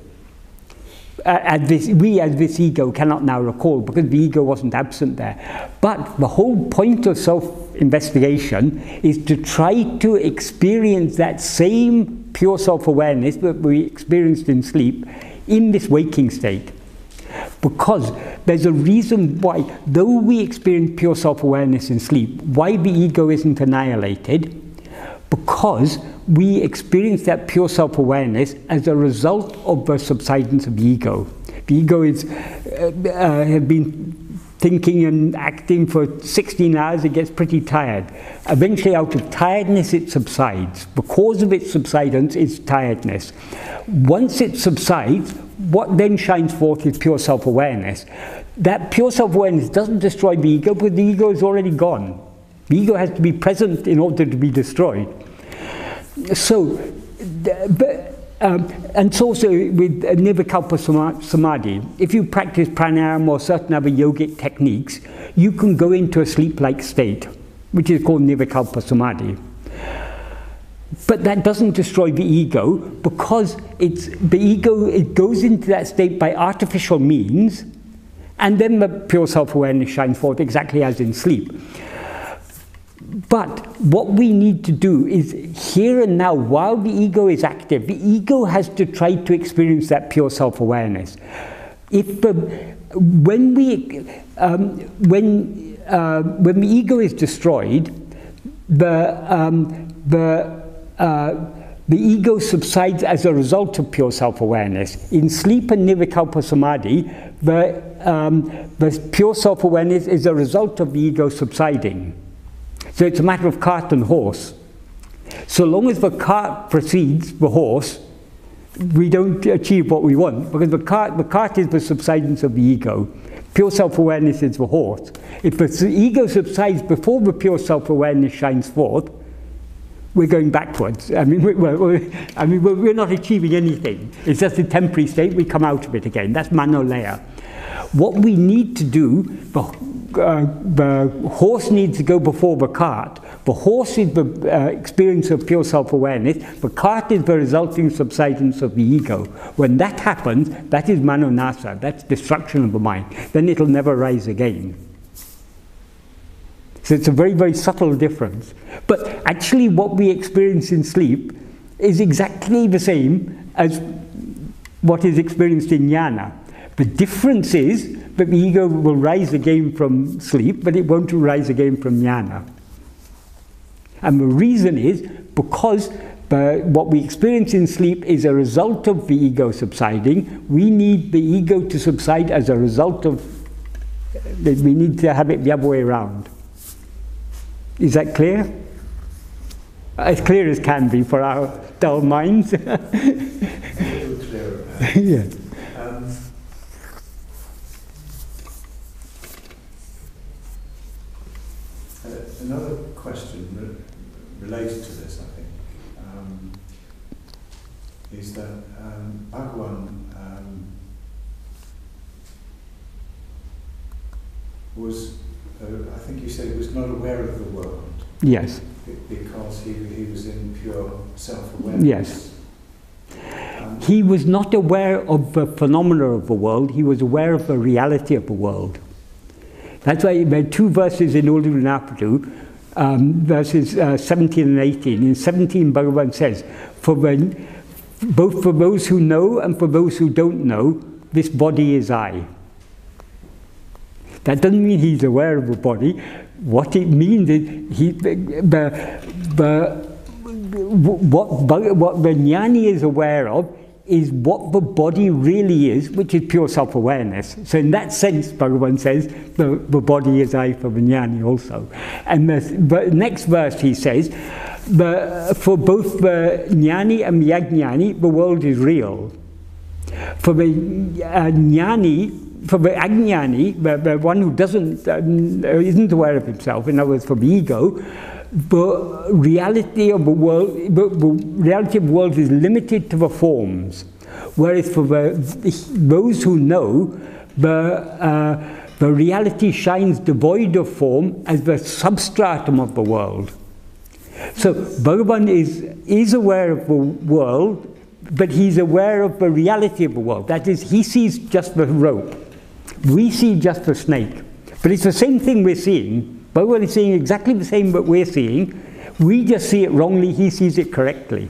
We as this ego cannot now recall, because the ego wasn't absent there. But the whole point of self-investigation is to try to experience that same pure self-awareness that we experienced in sleep in this waking state. Because there's a reason why, though we experience pure self-awareness in sleep, why the ego isn't annihilated. Because we experience that pure self-awareness as a result of the subsidence of the ego. The ego has been thinking and acting for 16 hours, it gets pretty tired. Eventually, out of tiredness, it subsides. The cause of its subsidence is tiredness. Once it subsides, what then shines forth is pure self-awareness. That pure self-awareness doesn't destroy the ego, because the ego is already gone. The ego has to be present in order to be destroyed. So, and so also with Nirvikalpa Samadhi, if you practice pranayama or certain other yogic techniques, you can go into a sleep-like state, which is called Nirvikalpa Samadhi. But that doesn't destroy the ego, because the ego, it goes into that state by artificial means, and then the pure self-awareness shines forth exactly as in sleep. But what we need to do is, here and now, while the ego is active, the ego has to try to experience that pure self-awareness. When the ego is destroyed, the ego subsides as a result of pure self-awareness. In sleep and Nirvikalpa Samadhi, the pure self-awareness is a result of the ego subsiding. So it's a matter of cart and horse. So long as the cart precedes the horse, we don't achieve what we want, because the cart is the subsidence of the ego. Pure self-awareness is the horse. If the ego subsides before the pure self-awareness shines forth, we're going backwards. I mean, we're not achieving anything. It's just a temporary state. We come out of it again. That's manolaya. What we need to do, the horse needs to go before the cart. The horse is the experience of pure self-awareness. The cart is the resulting subsidence of the ego. When that happens, that is manonasa. That's destruction of the mind. Then it'll never rise again. So it's a very, very subtle difference. But actually what we experience in sleep is exactly the same as what is experienced in jnana. The difference is that the ego will rise again from sleep, but it won't rise again from jnana. And the reason is because what we experience in sleep is a result of the ego subsiding. We need the ego to subside as a result of, we need to have it the other way around. Is that clear? As clear as can be for our dull minds. A little clearer. Yeah. Another question related to this, I think, is that Bhagavan was, I think you said he was not aware of the world. Yes. Because he was in pure self-awareness. Yes. He was not aware of the phenomena of the world, he was aware of the reality of the world. That's why there are two verses in Ulu Napadu, verses 17 and 18. In 17, Bhagavan says, both for those who know and for those who don't know, this body is I. That doesn't mean he's aware of the body. What it means is what the jnani is aware of is what the body really is, which is pure self-awareness. So in that sense, Bhagavan says, the body is I for the jnani also. And the next verse he says, for both the jnani and the ajnani, the world is real. For the jnani, for the ajnani, the one who isn't aware of himself, in other words, for the ego, the reality of the world, is limited to the forms, whereas for those who know, the reality shines devoid of form as the substratum of the world. So Bhagavan is aware of the world, but he's aware of the reality of the world. That is, he sees just the rope. We see just the snake. But it's the same thing we're seeing. Bhagavan is seeing exactly the same that we're seeing. We just see it wrongly, he sees it correctly.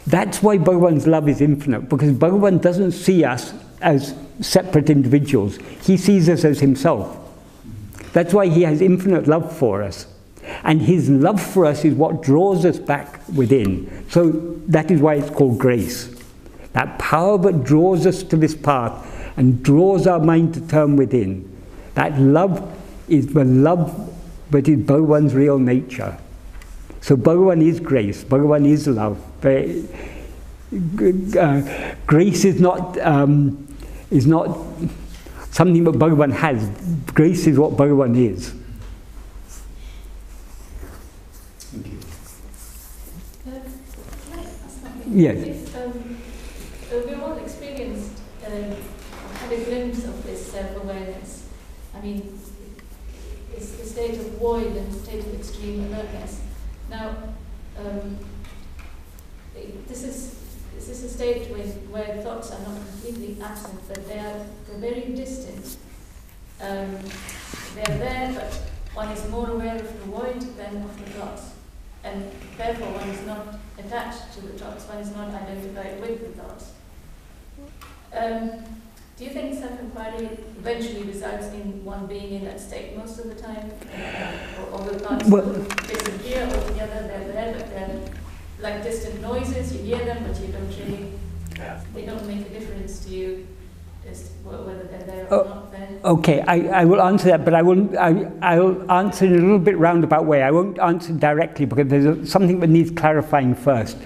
That's why Bhagavan's love is infinite, because Bhagavan doesn't see us as separate individuals. He sees us as himself. That's why he has infinite love for us. And his love for us is what draws us back within. So that is why it's called grace. That power that draws us to this path and draws our mind to turn within. That love is the love that is Bhagavan's real nature. So Bhagavan is grace, Bhagavan is love. Grace is not something that Bhagavan has. Grace is what Bhagavan is. Thank you. Can I ask something? Yes. We've all experienced, had a glimpse of this self-awareness. I mean, it's a state of void and a state of extreme alertness. Now, this is a state where thoughts are not completely absent, but they're very distant. They're there, but one is more aware of the void than of the thoughts. And therefore one is not attached to the thoughts, one is not identified with the thoughts. Do you think self-inquiry eventually results in one being in that state most of the time? Or will thoughts disappear altogether? They're there, but they're like distant noises, you hear them, but you don't really, they don't make a difference to you as whether they're there or not there. Okay, I will answer that, but I'll answer in a little bit roundabout way. I won't answer directly because there's something that needs clarifying first.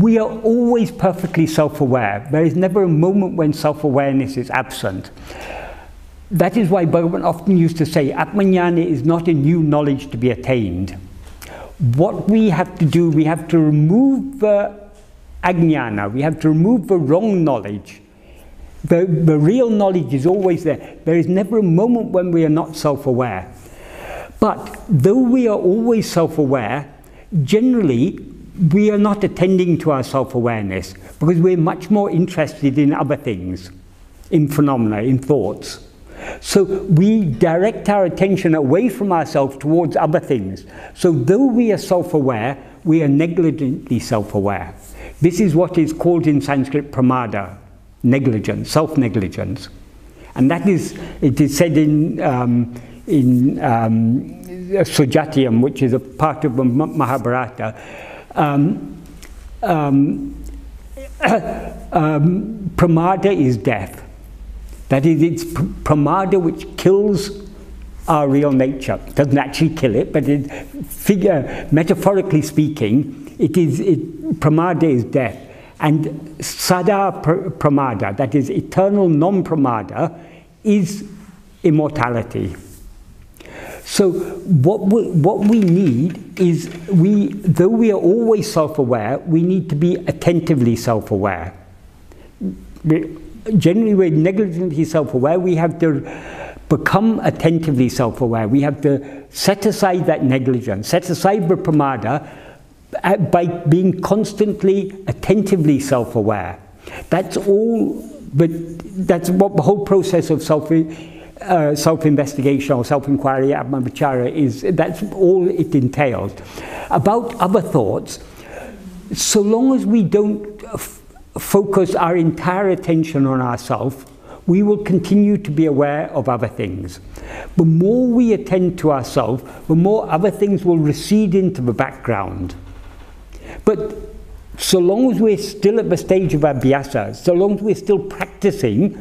We are always perfectly self-aware. There is never a moment when self-awareness is absent. That is why Bhagavan often used to say, Atmajnana is not a new knowledge to be attained. What we have to do, we have to remove the ajnana, we have to remove the wrong knowledge. The real knowledge is always there. There is never a moment when we are not self-aware. But though we are always self-aware, generally we are not attending to our self-awareness because we're much more interested in other things, in phenomena, in thoughts. So we direct our attention away from ourselves towards other things. So though we are self-aware, we are negligently self-aware. This is what is called in Sanskrit pramada, negligence, self-negligence. And that is, it is said in Sujatyam, which is a part of the Mahabharata, pramada is death. That is, it's pramada which kills our real nature. It doesn't actually kill it, but metaphorically speaking, pramada is death. And sada pramada, that is eternal non-pramada, is immortality. So what we need is, though we are always self-aware, we need to be attentively self-aware. Generally, we're negligently self-aware. We have to become attentively self-aware. We have to set aside that negligence, set aside the pramada by being constantly attentively self-aware. That's all but that's what the whole process of self-investigation or self-inquiry, Atmaviccara, is. That's all it entails. About other thoughts, so long as we don't focus our entire attention on ourselves, we will continue to be aware of other things. The more we attend to ourselves, the more other things will recede into the background. But so long as we're still at the stage of abhyasa, so long as we're still practicing,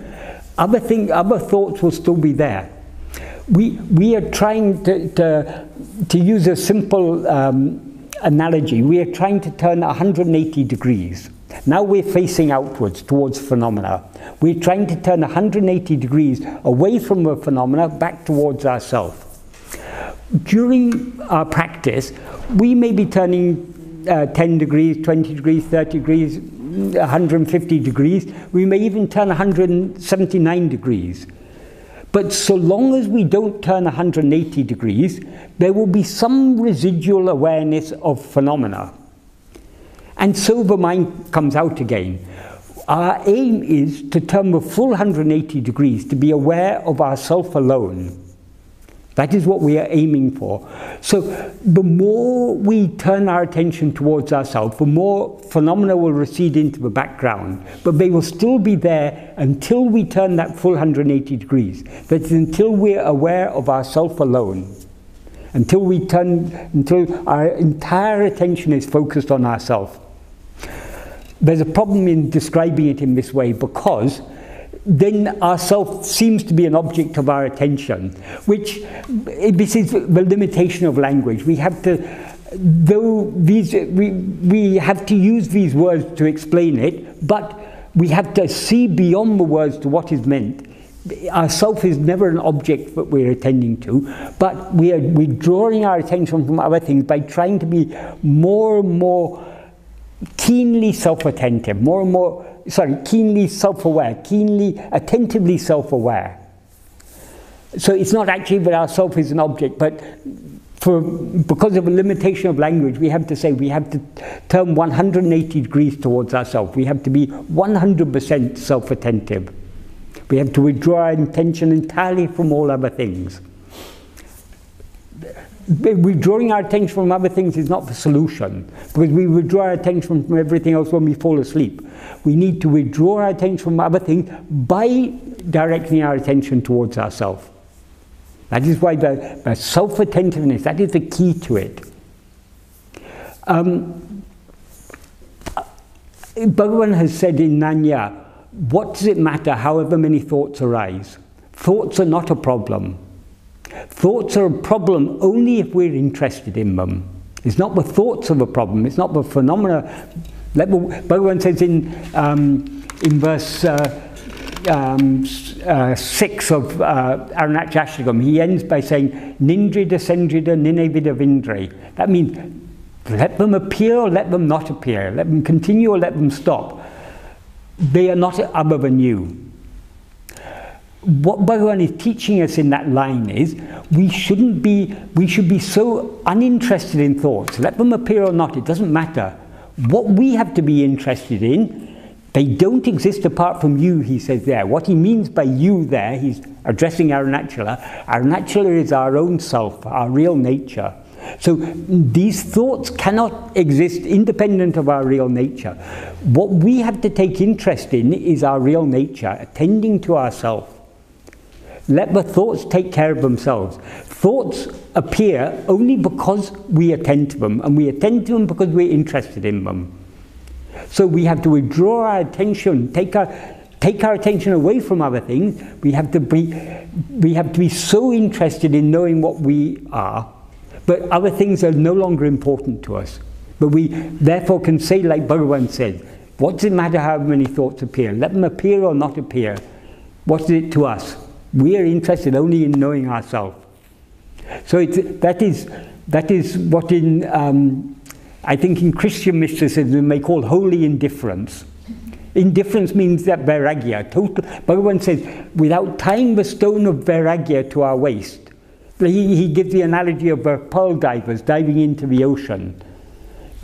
other thoughts will still be there. We are trying to use a simple analogy. We are trying to turn 180 degrees. Now we're facing outwards towards phenomena. We're trying to turn 180 degrees away from the phenomena back towards ourselves. During our practice, we may be turning 10 degrees, 20 degrees, 30 degrees, 150 degrees. We may even turn 179 degrees. But so long as we don't turn 180 degrees, there will be some residual awareness of phenomena. And so the mind comes out again. Our aim is to turn the full 180 degrees, to be aware of ourself alone. That is what we are aiming for. So the more we turn our attention towards ourselves, the more phenomena will recede into the background. But they will still be there until we turn that full 180 degrees. That is, until we're aware of ourself alone. Until our entire attention is focused on ourselves. There's a problem in describing it in this way, because then ourself seems to be an object of our attention, which this is the limitation of language. We have to, we have to use these words to explain it, but we have to see beyond the words to what is meant. Ourself is never an object that we're attending to, but we're withdrawing our attention from other things by trying to be more and more keenly self-attentive, keenly self-aware, attentively self-aware. So it's not actually that our self is an object, but because of a limitation of language, we have to say we have to turn 180 degrees towards ourselves. We have to be 100% self-attentive. We have to withdraw our attention entirely from all other things. Withdrawing our attention from other things is not the solution, because we withdraw our attention from everything else when we fall asleep. We need to withdraw our attention from other things by directing our attention towards ourselves. That is why the self-attentiveness, that is the key to it. Bhagavan has said in Nanya, what does it matter however many thoughts arise? Thoughts are not a problem. Thoughts are a problem only if we're interested in them. It's not the thoughts of a problem, it's not the phenomena. Bhagavan says in verse 6 of Arunachashtakam, he ends by saying, Nindrida sendrida ninevida vindre. That means let them appear or let them not appear. Let them continue or let them stop. They are not other than you. What Bhagavan is teaching us in that line is we should be so uninterested in thoughts. Let them appear or not, it doesn't matter. What we have to be interested in, they don't exist apart from you, he says there. What he means by you there, he's addressing Arunachala. Arunachala is our own self, our real nature. So these thoughts cannot exist independent of our real nature. What we have to take interest in is our real nature, attending to ourselves. Let the thoughts take care of themselves. Thoughts appear only because we attend to them, and we attend to them because we're interested in them. So we have to withdraw our attention, take our attention away from other things. We have to be so interested in knowing what we are, but other things are no longer important to us. But we therefore can say, like Bhagavan said, what does it matter how many thoughts appear? Let them appear or not appear. What is it to us? We are interested only in knowing ourselves. So that is what I think in Christian mysticism they call holy indifference. Indifference means that vairagya. Bhagavan says, without tying the stone of vairagya to our waist, he gives the analogy of pearl divers diving into the ocean.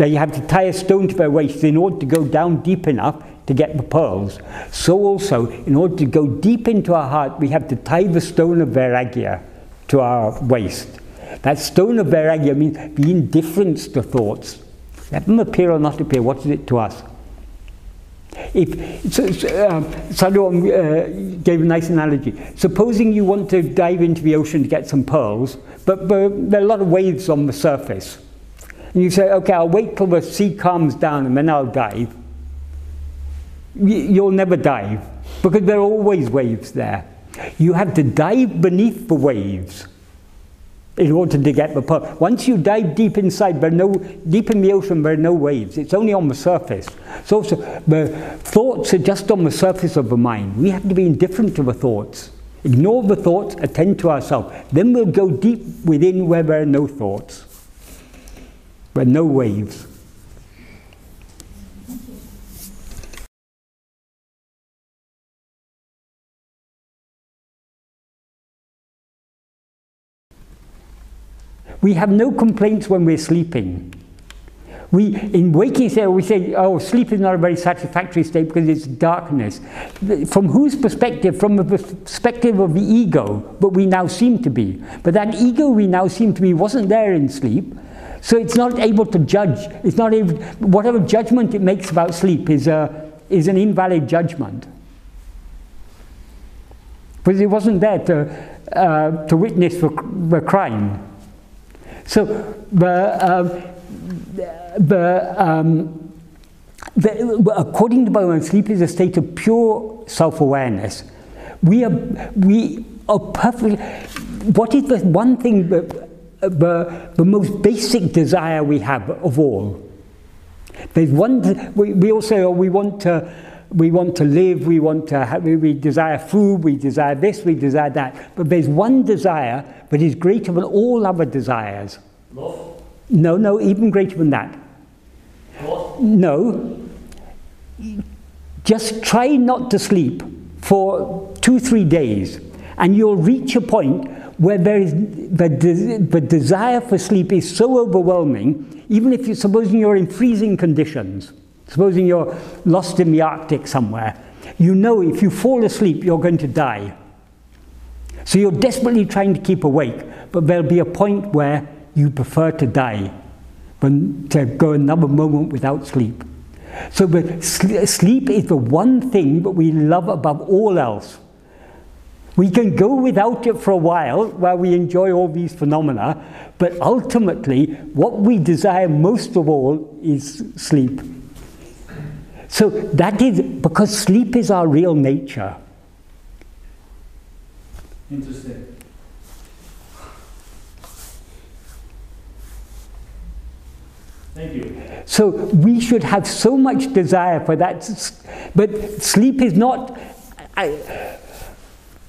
that you have to tie a stone to our waist in order to go down deep enough to get the pearls. So also, in order to go deep into our heart, we have to tie the stone of Vairagya to our waist. That stone of Vairagya means the indifference to thoughts. Let them appear or not appear, what is it to us? Sadhu gave a nice analogy. Supposing you want to dive into the ocean to get some pearls, but there are a lot of waves on the surface. And you say, okay, I'll wait till the sea calms down and then I'll dive. You'll never dive, because there are always waves there. You have to dive beneath the waves in order to get the pearl. Once you dive deep inside, deep in the ocean, there are no waves. It's only on the surface. So the thoughts are just on the surface of the mind. We have to be indifferent to the thoughts. Ignore the thoughts, attend to ourselves. Then we'll go deep within where there are no thoughts, where no waves. We have no complaints when we're sleeping. In waking state, we say, oh, sleep is not a very satisfactory state because it's darkness. From whose perspective? From the perspective of the ego, but we now seem to be. But that ego we now seem to be wasn't there in sleep, so it's not able to judge. It's not able, whatever judgment it makes about sleep is an invalid judgment. Because it wasn't there to witness the crime. So according to Bhagavan, sleep is a state of pure self-awareness. We are perfectly. What is the one thing, the most basic desire we have of all? There's one. We all say, oh, we want to live. We desire food. We desire this. We desire that. But there's one desire that is greater than all other desires. Love? No, even greater than that. What? No. Just try not to sleep for 2-3 days, and you'll reach a point where there is the desire for sleep is so overwhelming, even if supposing you're in freezing conditions, supposing you're lost in the Arctic somewhere, you know if you fall asleep you're going to die. So you're desperately trying to keep awake, but there'll be a point where you prefer to die than to go another moment without sleep. So sleep is the one thing that we love above all else. We can go without it for a while we enjoy all these phenomena, but ultimately what we desire most of all is sleep. So that is because sleep is our real nature. Interesting. Thank you. So we should have so much desire for that, but sleep is not,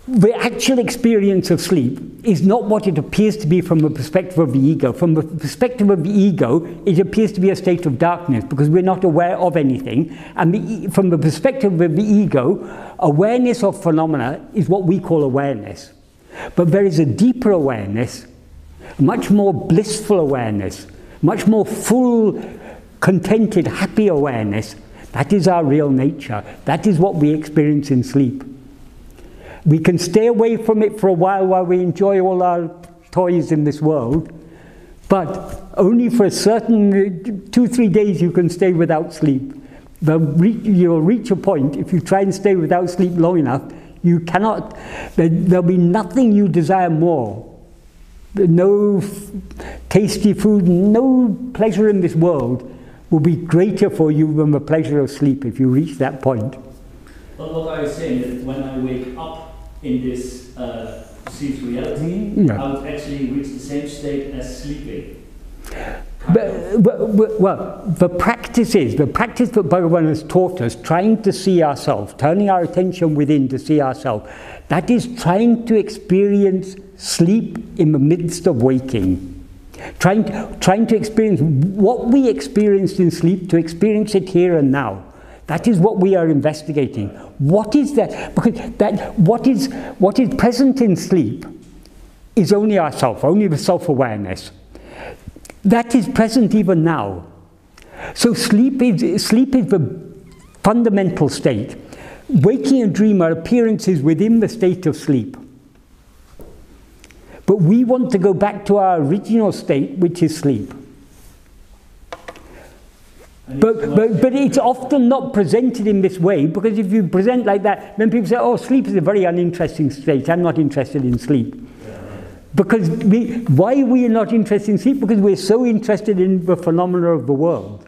the actual experience of sleep is not what it appears to be from the perspective of the ego. From the perspective of the ego, it appears to be a state of darkness because we're not aware of anything. And from the perspective of the ego, awareness of phenomena is what we call awareness. But there is a deeper awareness, much more blissful awareness, much more full, contented, happy awareness. That is our real nature. That is what we experience in sleep. We can stay away from it for a while we enjoy all our toys in this world, but only for a certain 2-3 days you can stay without sleep. You'll reach a point, if you try and stay without sleep long enough, you cannot, there'll be nothing you desire more. No tasty food, no pleasure in this world will be greater for you than the pleasure of sleep if you reach that point. But what I was saying is that when I wake up in this perceived reality, Yeah. I would actually reach the same state as sleeping. Well, the practice that Bhagavan has taught us, trying to see ourselves, turning our attention within to see ourselves, that is trying to experience sleep in the midst of waking. Trying to experience what we experienced in sleep, to experience it here and now. That is what we are investigating. What is that? Because what is present in sleep is only ourself, only the self-awareness. That is present even now. So sleep is the fundamental state. Waking and dream are appearances within the state of sleep. But we want to go back to our original state, which is sleep. But it's often not presented in this way, because if you present like that, then people say, oh, sleep is a very uninteresting state. I'm not interested in sleep. Because why are we not interested in sleep? Because we're so interested in the phenomena of the world.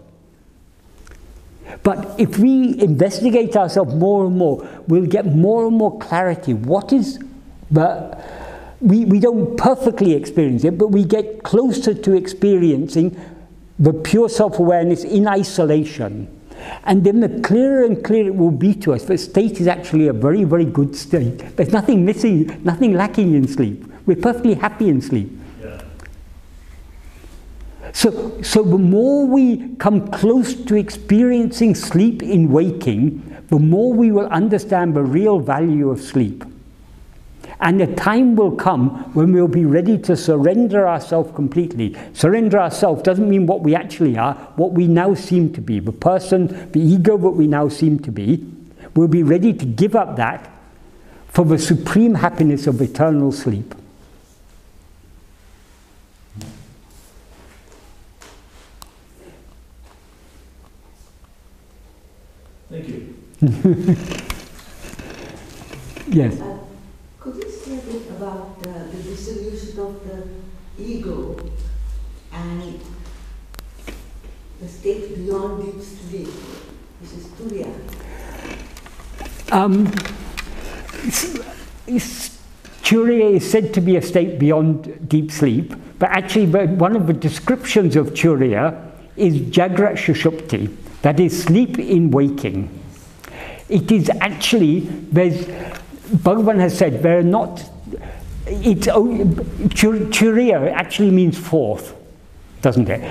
But if we investigate ourselves more and more, we'll get more and more clarity. What is the... We don't perfectly experience it, but we get closer to experiencing the pure self-awareness in isolation. And then the clearer and clearer it will be to us, the state is actually a very, very good state. There's nothing missing, nothing lacking in sleep. We're perfectly happy in sleep. Yeah. So the more we come close to experiencing sleep in waking, the more we will understand the real value of sleep. And the time will come when we'll be ready to surrender ourselves completely. Surrender ourselves doesn't mean what we actually are, what we now seem to be. The person, the ego that we now seem to be, we'll be ready to give up that for the supreme happiness of eternal sleep. Thank you. Yes. Could you say a bit about the dissolution of the ego and the state beyond deep sleep, which is Turiya? Turiya is said to be a state beyond deep sleep, but actually one of the descriptions of Turiya is Jagrat Sushupti, that is sleep in waking. It is actually, Bhagavan has said, they're not, Turiya actually means fourth, doesn't it?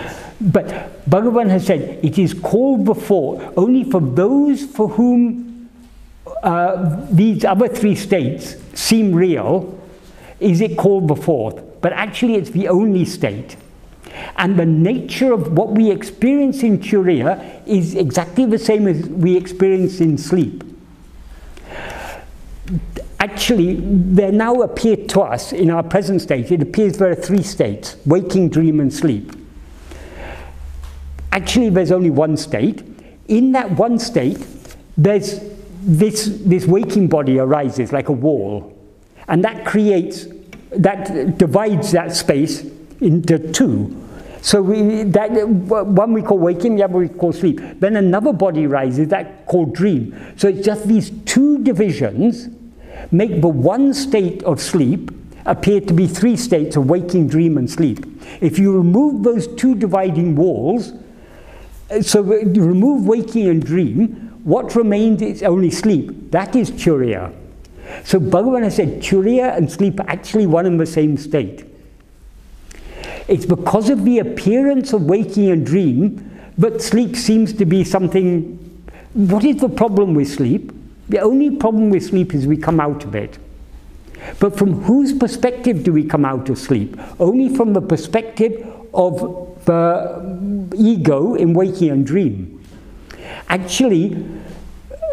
But Bhagavan has said, it is called the fourth only for those for whom these other three states seem real, is it called the fourth. But actually it's the only state. And the nature of what we experience in Turiya is exactly the same as we experience in sleep. Actually, there now appear to us, in our present state, it appears there are three states, waking, dream, and sleep. Actually, there's only one state. In that one state, there's this waking body arises like a wall. And that divides that space into two. So one we call waking, the other we call sleep. Then another body rises, that called dream. So it's just these two divisions make the one state of sleep appear to be three states of waking, dream, and sleep. If you remove those two dividing walls, so you remove waking and dream, what remains is only sleep. That is Turiya. So Bhagavan has said Turiya and sleep are actually one and the same state. It's because of the appearance of waking and dream that sleep seems to be something. What is the problem with sleep? The only problem with sleep is we come out of it. But from whose perspective do we come out of sleep? Only from the perspective of the ego in waking and dream. Actually,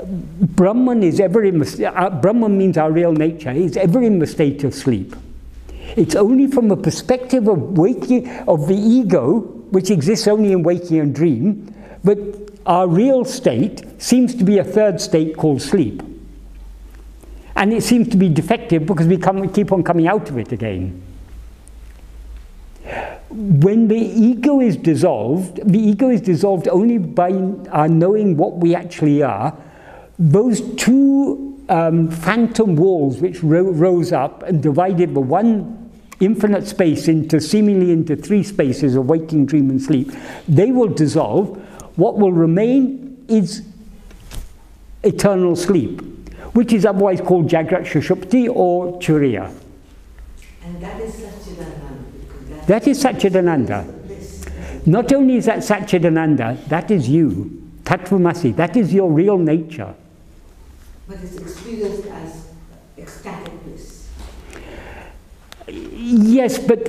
Brahman is ever in the, Brahman means our real nature, is ever in the state of sleep. It's only from the perspective of waking, of the ego, which exists only in waking and dream, that our real state seems to be a third state called sleep. And it seems to be defective because we keep on coming out of it again. When the ego is dissolved only by our knowing what we actually are. Those two phantom walls which rose up and divided the one infinite space seemingly into three spaces of waking, dream, and sleep, they will dissolve. What will remain is eternal sleep, which is otherwise called Jagrat Sushupti or Turiya. And that is Satchidananda. That is Satchidananda. Not only is that Satchidananda, that is you. Tattvamasi, that is your real nature. But it's experienced as ecstatic bliss. Yes, but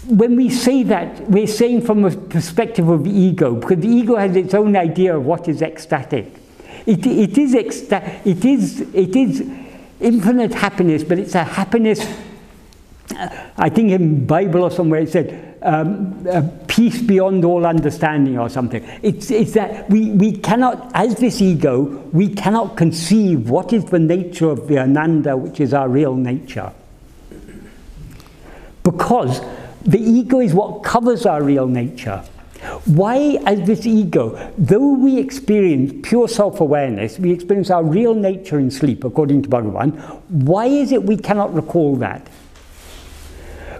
when we say that, we're saying from a perspective of the ego, because the ego has its own idea of what is ecstatic. It is infinite happiness, but it's a happiness, I think in Bible or somewhere it said, peace beyond all understanding or something. It's that we cannot, as this ego, we cannot conceive what is the nature of the Ananda, which is our real nature. Because the ego is what covers our real nature. Why, as this ego, though we experience pure self-awareness, we experience our real nature in sleep, according to Bhagavan, why is it we cannot recall that?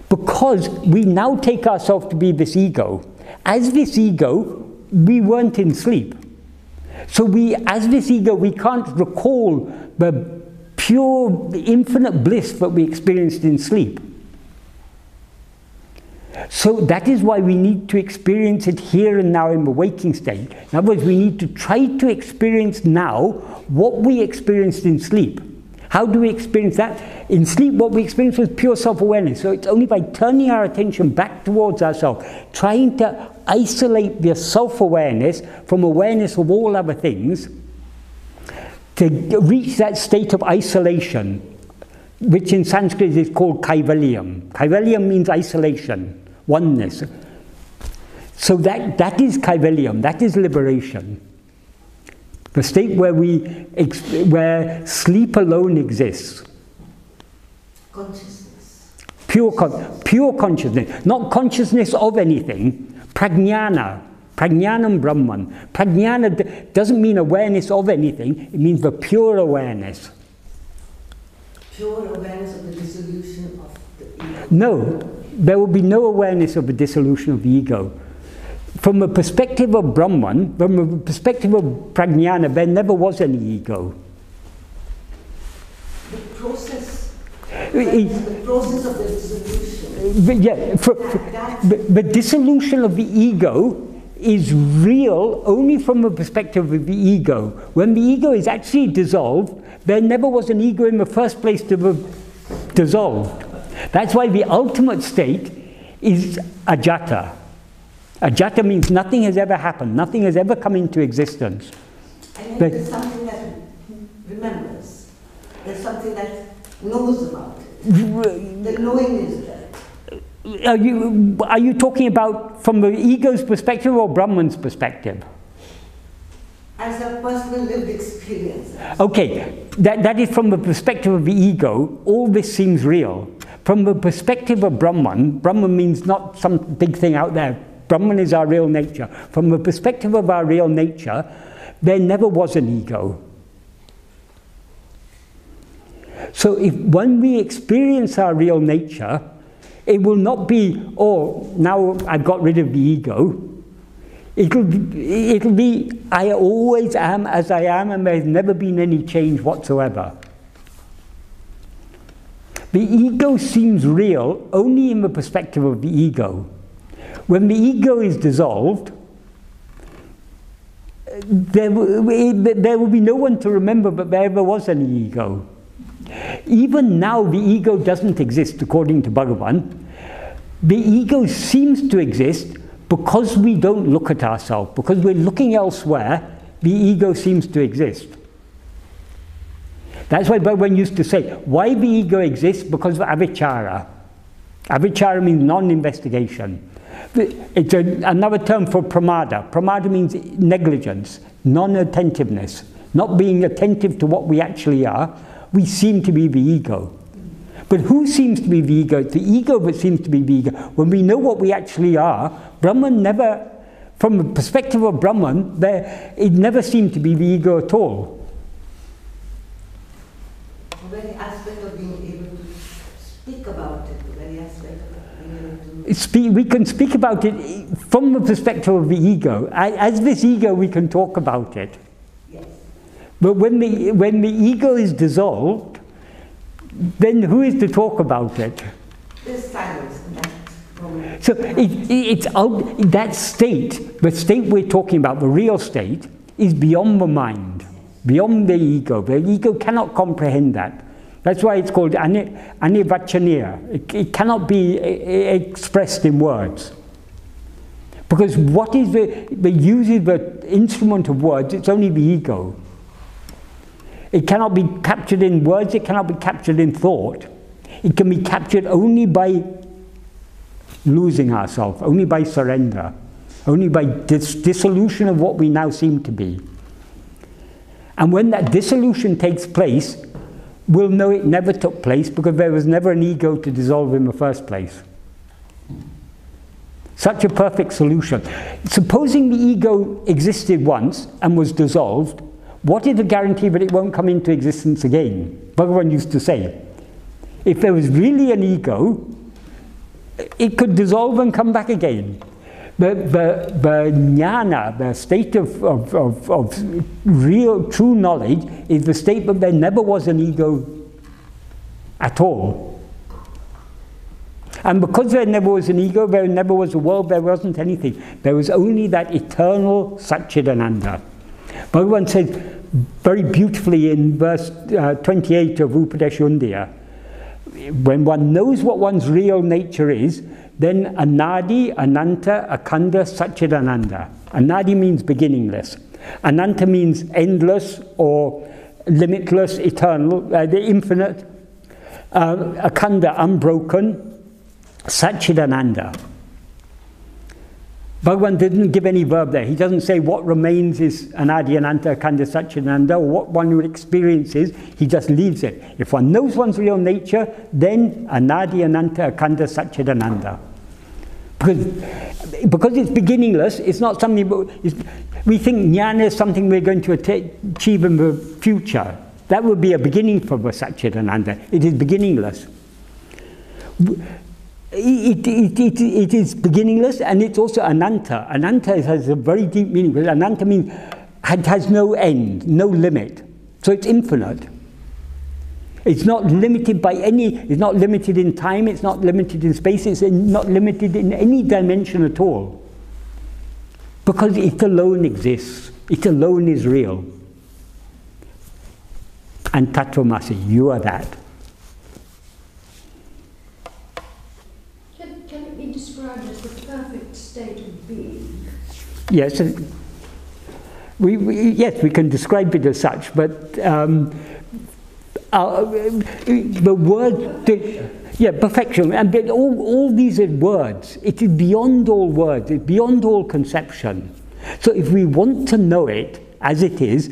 Because we now take ourselves to be this ego. As this ego, we weren't in sleep. So as this ego, we can't recall the pure, infinite bliss that we experienced in sleep. So that is why we need to experience it here and now in the waking state. In other words, we need to try to experience now what we experienced in sleep. How do we experience that? In sleep, what we experience was pure self-awareness. So it's only by turning our attention back towards ourselves, trying to isolate the self-awareness from awareness of all other things, to reach that state of isolation, which in Sanskrit is called kaivalyam. Kaivalyam means isolation, oneness. So that is kaivalyam, that is liberation. The state where sleep alone exists. Consciousness. Pure consciousness, not consciousness of anything. Prajnana, prajnanam Brahman. Prajnana doesn't mean awareness of anything, it means the pure awareness. Pure awareness of the dissolution of the ego. No, there will be no awareness of the dissolution of the ego. From a perspective of Brahman, from a perspective of Prajnana, there never was any ego. The process of the dissolution. Yeah, the dissolution of the ego is real only from a perspective of the ego. When the ego is actually dissolved, there never was an ego in the first place to be dissolved. That's why the ultimate state is ajata. Ajata means nothing has ever happened, nothing has ever come into existence. And yet there's something that remembers. There's something that knows about it. The knowing is there. Are you talking about from the ego's perspective or Brahman's perspective? As a personal lived experience. Okay, that is from the perspective of the ego, all this seems real. From the perspective of Brahman, Brahman means not some big thing out there. Brahman is our real nature. From the perspective of our real nature, there never was an ego. So when we experience our real nature, it will not be, oh, now I've got rid of the ego. It'll be, I always am as I am, and there's never been any change whatsoever. The ego seems real only in the perspective of the ego. When the ego is dissolved, there will be no one to remember that there ever was any ego. Even now, the ego doesn't exist, according to Bhagavan. The ego seems to exist because we don't look at ourselves, because we're looking elsewhere, the ego seems to exist. That's why Bhagavan used to say, why the ego exists? Because of avichara. Avichara means non-investigation. It's another term for pramada. Pramada means negligence, non-attentiveness, not being attentive to what we actually are. We seem to be the ego. But who seems to be the ego? It's the ego that seems to be the ego. When we know what we actually are, Brahman never, from the perspective of Brahman, it never seemed to be the ego at all. The very aspect of being able to speak about it, the very aspect of being able to... We can speak about it from the perspective of the ego. As this ego, we can talk about it. Yes. But when the ego is dissolved, then who is to talk about it? There's silence in that moment. So it's out, that state, the state we're talking about, the real state, is beyond the mind, beyond the ego. The ego cannot comprehend that. That's why it's called anivachaniya. It cannot be expressed in words. Because what is the use of the instrument of words? It's only the ego. It cannot be captured in words, it cannot be captured in thought. It can be captured only by losing ourselves, only by surrender, only by dissolution of what we now seem to be. And when that dissolution takes place, we'll know it never took place because there was never an ego to dissolve in the first place. Such a perfect solution. Supposing the ego existed once and was dissolved, what is the guarantee that it won't come into existence again? Bhagavan used to say, if there was really an ego, it could dissolve and come back again. The jnana, the state of real, true knowledge, is the state that there never was an ego at all. And because there never was an ego, there never was a world, there wasn't anything. There was only that eternal Satchidananda. Bhagavan says very beautifully in verse 28 of Upadesha, when one knows what one's real nature is, then Anadi, Ananta, Akhanda, Satchidananda. Anadi means beginningless. Ananta means endless or limitless, eternal, the infinite. Akhanda, unbroken. Satchidananda. Bhagavan didn't give any verb there. He doesn't say what remains is Anadi, Ananta, Akhanda, Satchidananda, or what one would experience is. He just leaves it. If one knows one's real nature, then Anadi, Ananta, Akhanda, Satchidananda. Because it's beginningless, it's not something, we think jnana is something we're going to achieve in the future. That would be a beginning for the Satchidananda. It is beginningless. It is beginningless, and it's also ananta. Ananta has a very deep meaning, because ananta means it has no end, no limit. So it's infinite. It's not limited by any, it's not limited in time, it's not limited in space, it's not limited in any dimension at all. Because it alone exists. It alone is real. And Tattvamasi, you are that. Can it be described as the perfect state of being? Yes, yes, we can describe it as such, but the word, perfection, and all these are words. It is beyond all words, it's beyond all conception. So if we want to know it as it is,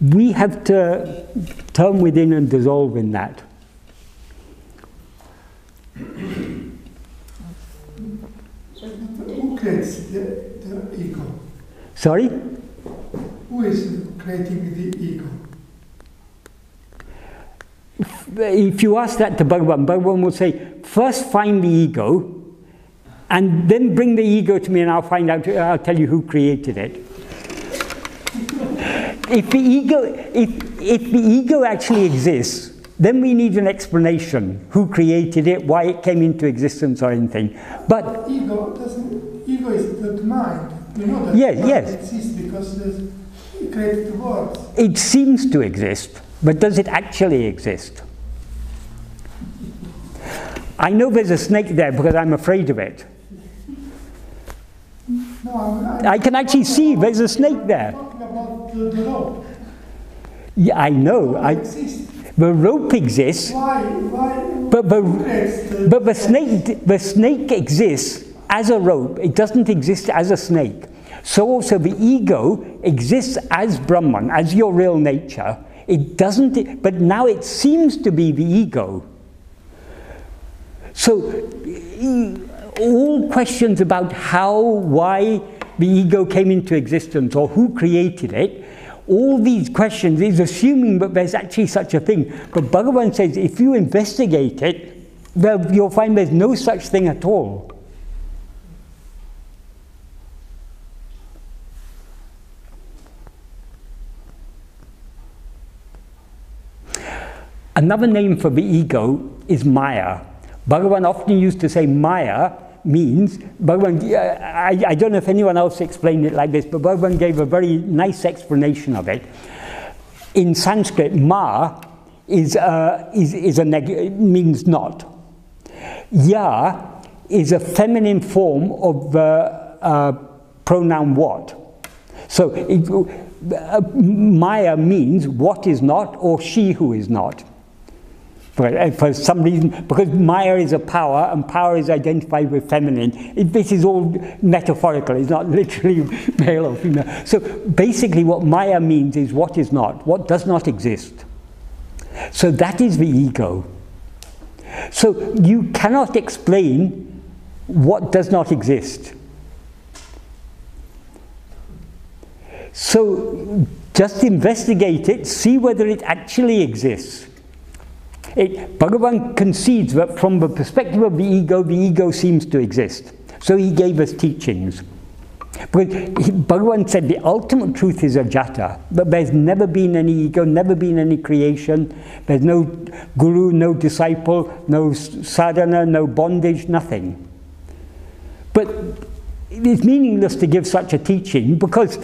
we have to turn within and dissolve in that. Who creates the ego? Sorry? Who is creating the ego? If you ask that to Bhagavan, Bhagavan will say, first find the ego, and then bring the ego to me and I'll tell you who created it. If the ego actually exists, then we need an explanation. Who created it, why it came into existence or anything. But ego is the mind. You know that yes. It exists because it created the world. It seems to exist, but does it actually exist? I know there's a snake there because I'm afraid of it. No, I can actually see there's a snake there. Talking about the rope. Yeah, I know. The rope exists. Why? But the snake exists as a rope. It doesn't exist as a snake. So also the ego exists as Brahman, as your real nature. It doesn't, but now it seems to be the ego. So all questions about how, why the ego came into existence or who created it, all these questions is assuming that there's actually such a thing. But Bhagavan says if you investigate it, you'll find there's no such thing at all. Another name for the ego is Maya. Bhagavan often used to say Maya means, I don't know if anyone else explained it like this, but Bhagavan gave a very nice explanation of it. In Sanskrit, Ma is means not. Ya is a feminine form of the pronoun what. So Maya means what is not or she who is not. For some reason, because Maya is a power and power is identified with feminine, this is all metaphorical, it's not literally male or female. So basically what Maya means is what is not, what does not exist. So that is the ego. So you cannot explain what does not exist. So just investigate it, see whether it actually exists. Bhagavan concedes that from the perspective of the ego seems to exist. So he gave us teachings. But Bhagavan said the ultimate truth is ajata, but there's never been any ego, never been any creation, there's no guru, no disciple, no sadhana, no bondage, nothing. But it's meaningless to give such a teaching because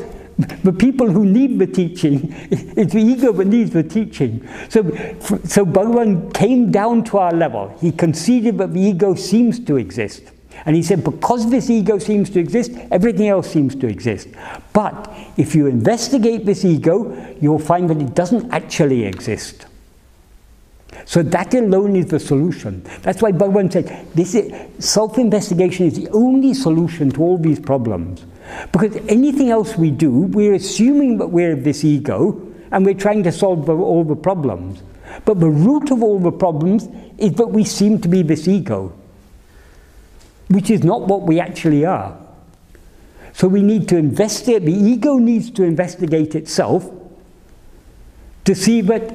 the people who need the teaching, it's the ego that needs the teaching. So Bhagavan came down to our level. He conceded that the ego seems to exist. And he said, because this ego seems to exist, everything else seems to exist. But if you investigate this ego, you'll find that it doesn't actually exist. So that alone is the solution. That's why Bhagavan said, self-investigation is the only solution to all these problems. Because anything else we do, we're assuming that we're this ego, and we're trying to solve all the problems. But the root of all the problems is that we seem to be this ego, which is not what we actually are. So we need to investigate, the ego needs to investigate itself to see that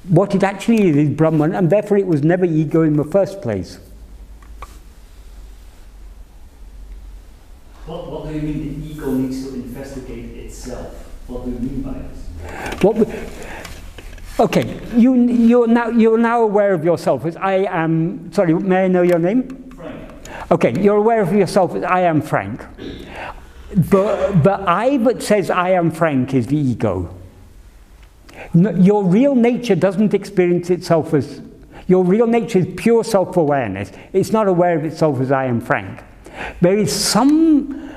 what it actually is Brahman, and therefore it was never ego in the first place. What do you mean the ego needs to investigate itself? What do you mean by this? Okay, you're now aware of yourself as I am. Sorry, may I know your name? Frank. Okay, you're aware of yourself as I am Frank. The I that says I am Frank is the ego. Your real nature doesn't experience itself as. Your real nature is pure self-awareness. It's not aware of itself as I am Frank. There is some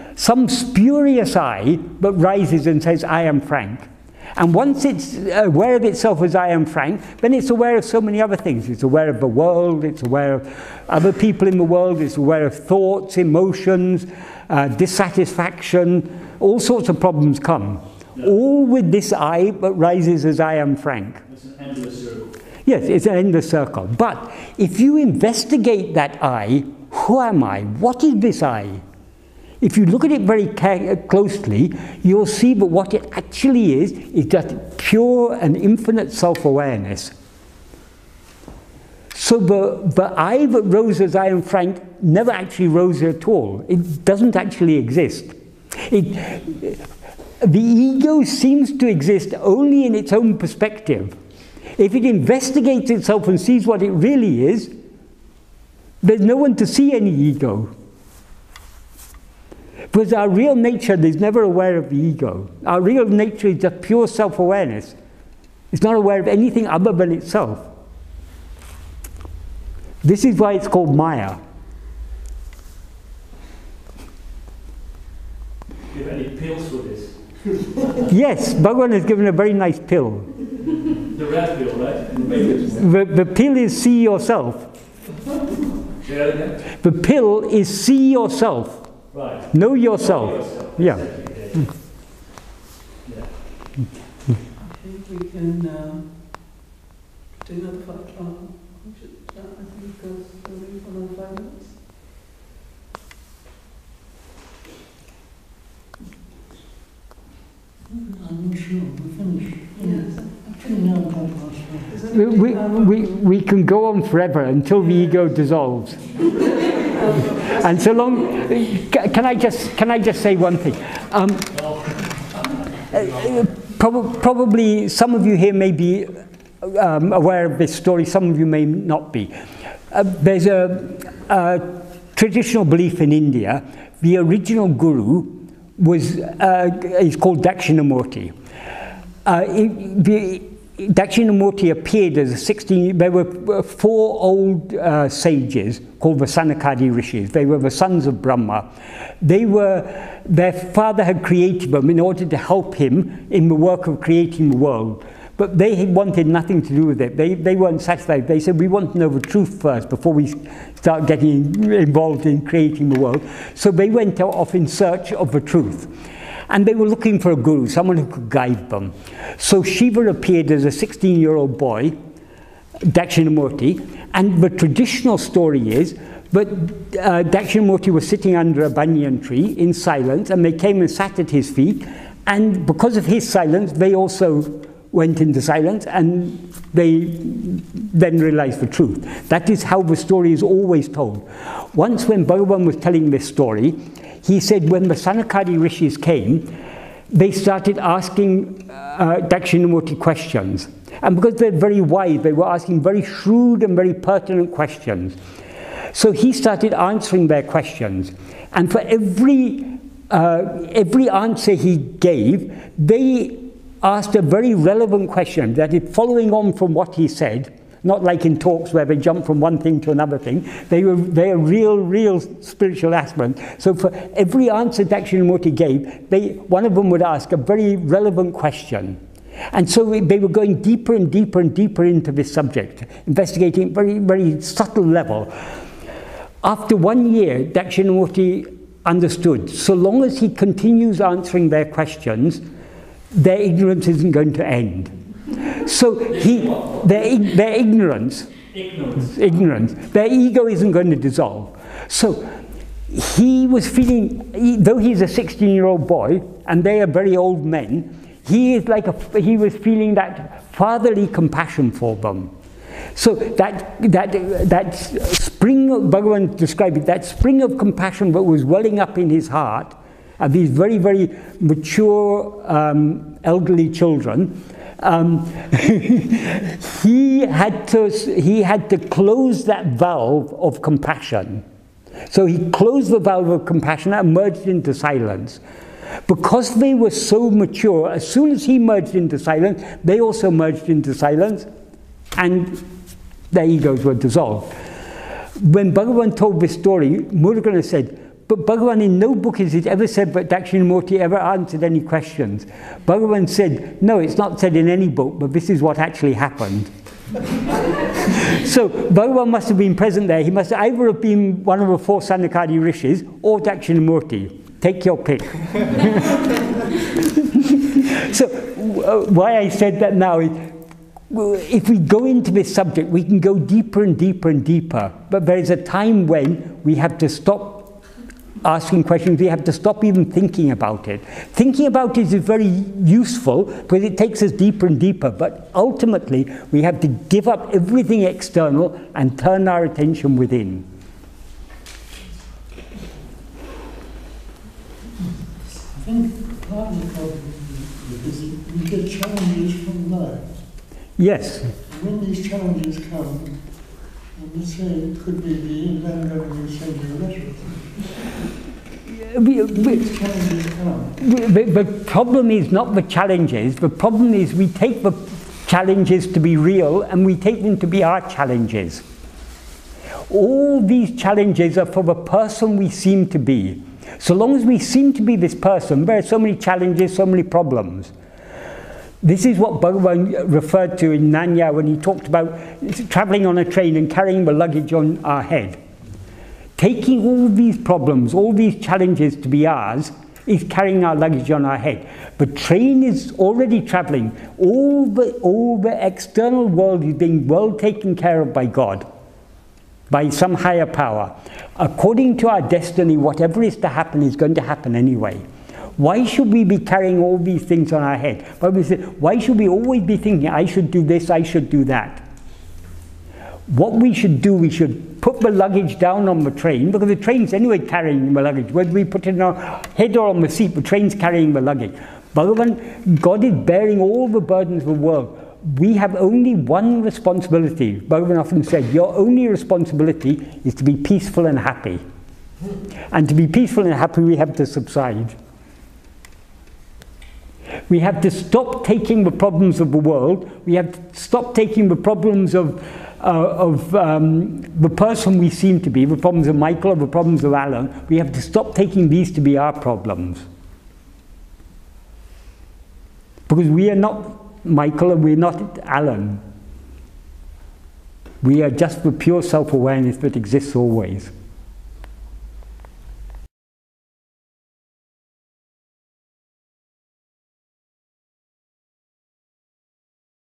spurious I that rises and says, I am Frank. And once it's aware of itself as I am Frank, then it's aware of so many other things. It's aware of the world, it's aware of other people in the world, it's aware of thoughts, emotions, dissatisfaction, all sorts of problems come. Yeah. All with this I that rises as I am Frank. It's an endless circle. Yes, it's an endless circle. But if you investigate that I, who am I? What is this I? If you look at it very closely, you'll see that what it actually is just pure and infinite self-awareness. So the I that rose as I am Frank never actually rose at all. It doesn't actually exist. The ego seems to exist only in its own perspective. If it investigates itself and sees what it really is, there's no one to see any ego. Because our real nature is never aware of the ego. Our real nature is just pure self-awareness. It's not aware of anything other than itself. This is why it's called Maya. Do you have any pills for this? Yes, Bhagavan has given a very nice pill. The red pill, right? The pill is see yourself. The pill is see yourself. Right. Know yourself. Yeah. Yeah. I think we can do another 5 minutes. I think it goes for another 5 minutes. I'm not sure. We finished. Yes. We can go on forever until the ego dissolves. And so long, can I just say one thing? Probably some of you here may be aware of this story, some of you may not be. There's a traditional belief in India. The original guru is called Dakshinamurti. Dakshinamurti appeared as a 16. There were 4 old sages called the Sanakadi Rishis. They were the sons of Brahma. Their father had created them in order to help him in the work of creating the world. But they wanted nothing to do with it. They weren't satisfied. They said, we want to know the truth first before we start getting involved in creating the world. So they went off in search of the truth. And they were looking for a guru, someone who could guide them. So Shiva appeared as a 16-year-old boy, Dakshinamurti, and the traditional story is that Dakshinamurti was sitting under a banyan tree in silence, and they came and sat at his feet, and because of his silence, they also went into silence, and they then realized the truth. That is how the story is always told. Once when Bhagavan was telling this story, he said when the Sanakadi Rishis came, they started asking Dakshinamurti questions. And because they're very wise, they were asking very shrewd and very pertinent questions. So he started answering their questions. And for every answer he gave, they asked a very relevant question that is following on from what he said. Not like in talks where they jump from one thing to another thing. They are real spiritual aspirants. So for every answer Dakshinamurti gave, one of them would ask a very relevant question. And so they were going deeper and deeper and deeper into this subject, investigating very, very subtle level. After 1 year, Dakshinamurti understood, so long as he continues answering their questions, their ignorance isn't going to end. So their ignorance, their ego isn't going to dissolve. So he was feeling, though he's a 16-year-old boy and they are very old men, he was feeling that fatherly compassion for them. So that spring, Bhagavan described it, that spring of compassion that was welling up in his heart, of these very, very mature elderly children, he had to close that valve of compassion. So he closed the valve of compassion and merged into silence. Because they were so mature, as soon as he merged into silence, they also merged into silence, and their egos were dissolved. When Bhagavan told this story, Murugan said, but Bhagavan, in no book is it ever said that Dakshinamurti ever answered any questions. Bhagavan said, no, it's not said in any book, but this is what actually happened. So Bhagavan must have been present there. He must either have been one of the 4 Sanakadi Rishis or Dakshinamurti. Take your pick. So why I said that now is, if we go into this subject, we can go deeper and deeper and deeper. But there is a time when we have to stop asking questions, we have to stop even thinking about it. Thinking about it is very useful because it takes us deeper and deeper, but ultimately we have to give up everything external and turn our attention within. I think part of the problem is that we get challenges from life. Yes. When these challenges come, let's say it could be the land government sending a letter. The problem is not the challenges. The problem is we take the challenges to be real and we take them to be our challenges. All these challenges are for the person we seem to be. So long as we seem to be this person, there are so many challenges, so many problems. This is what Bhagavan referred to in Nanya when he talked about traveling on a train and carrying the luggage on our head. Taking all these problems, all these challenges to be ours, is carrying our luggage on our head. The train is already traveling. All the external world is being well taken care of by God, by some higher power. According to our destiny, whatever is to happen is going to happen anyway. Why should we be carrying all these things on our head? Why should we always be thinking, I should do this, I should do that? What we should do, we should put the luggage down on the train, because the train's anyway carrying the luggage. Whether we put it in our head or on the seat, the train's carrying the luggage. Bhagavan, God is bearing all the burdens of the world. We have only one responsibility. Bhagavan often said, your only responsibility is to be peaceful and happy. And to be peaceful and happy, we have to subside. We have to stop taking the problems of the world. We have to stop taking the problems of the person we seem to be, the problems of Michael or the problems of Alan. We have to stop taking these to be our problems. Because we are not Michael and we're not Alan. We are just the pure self-awareness that exists always.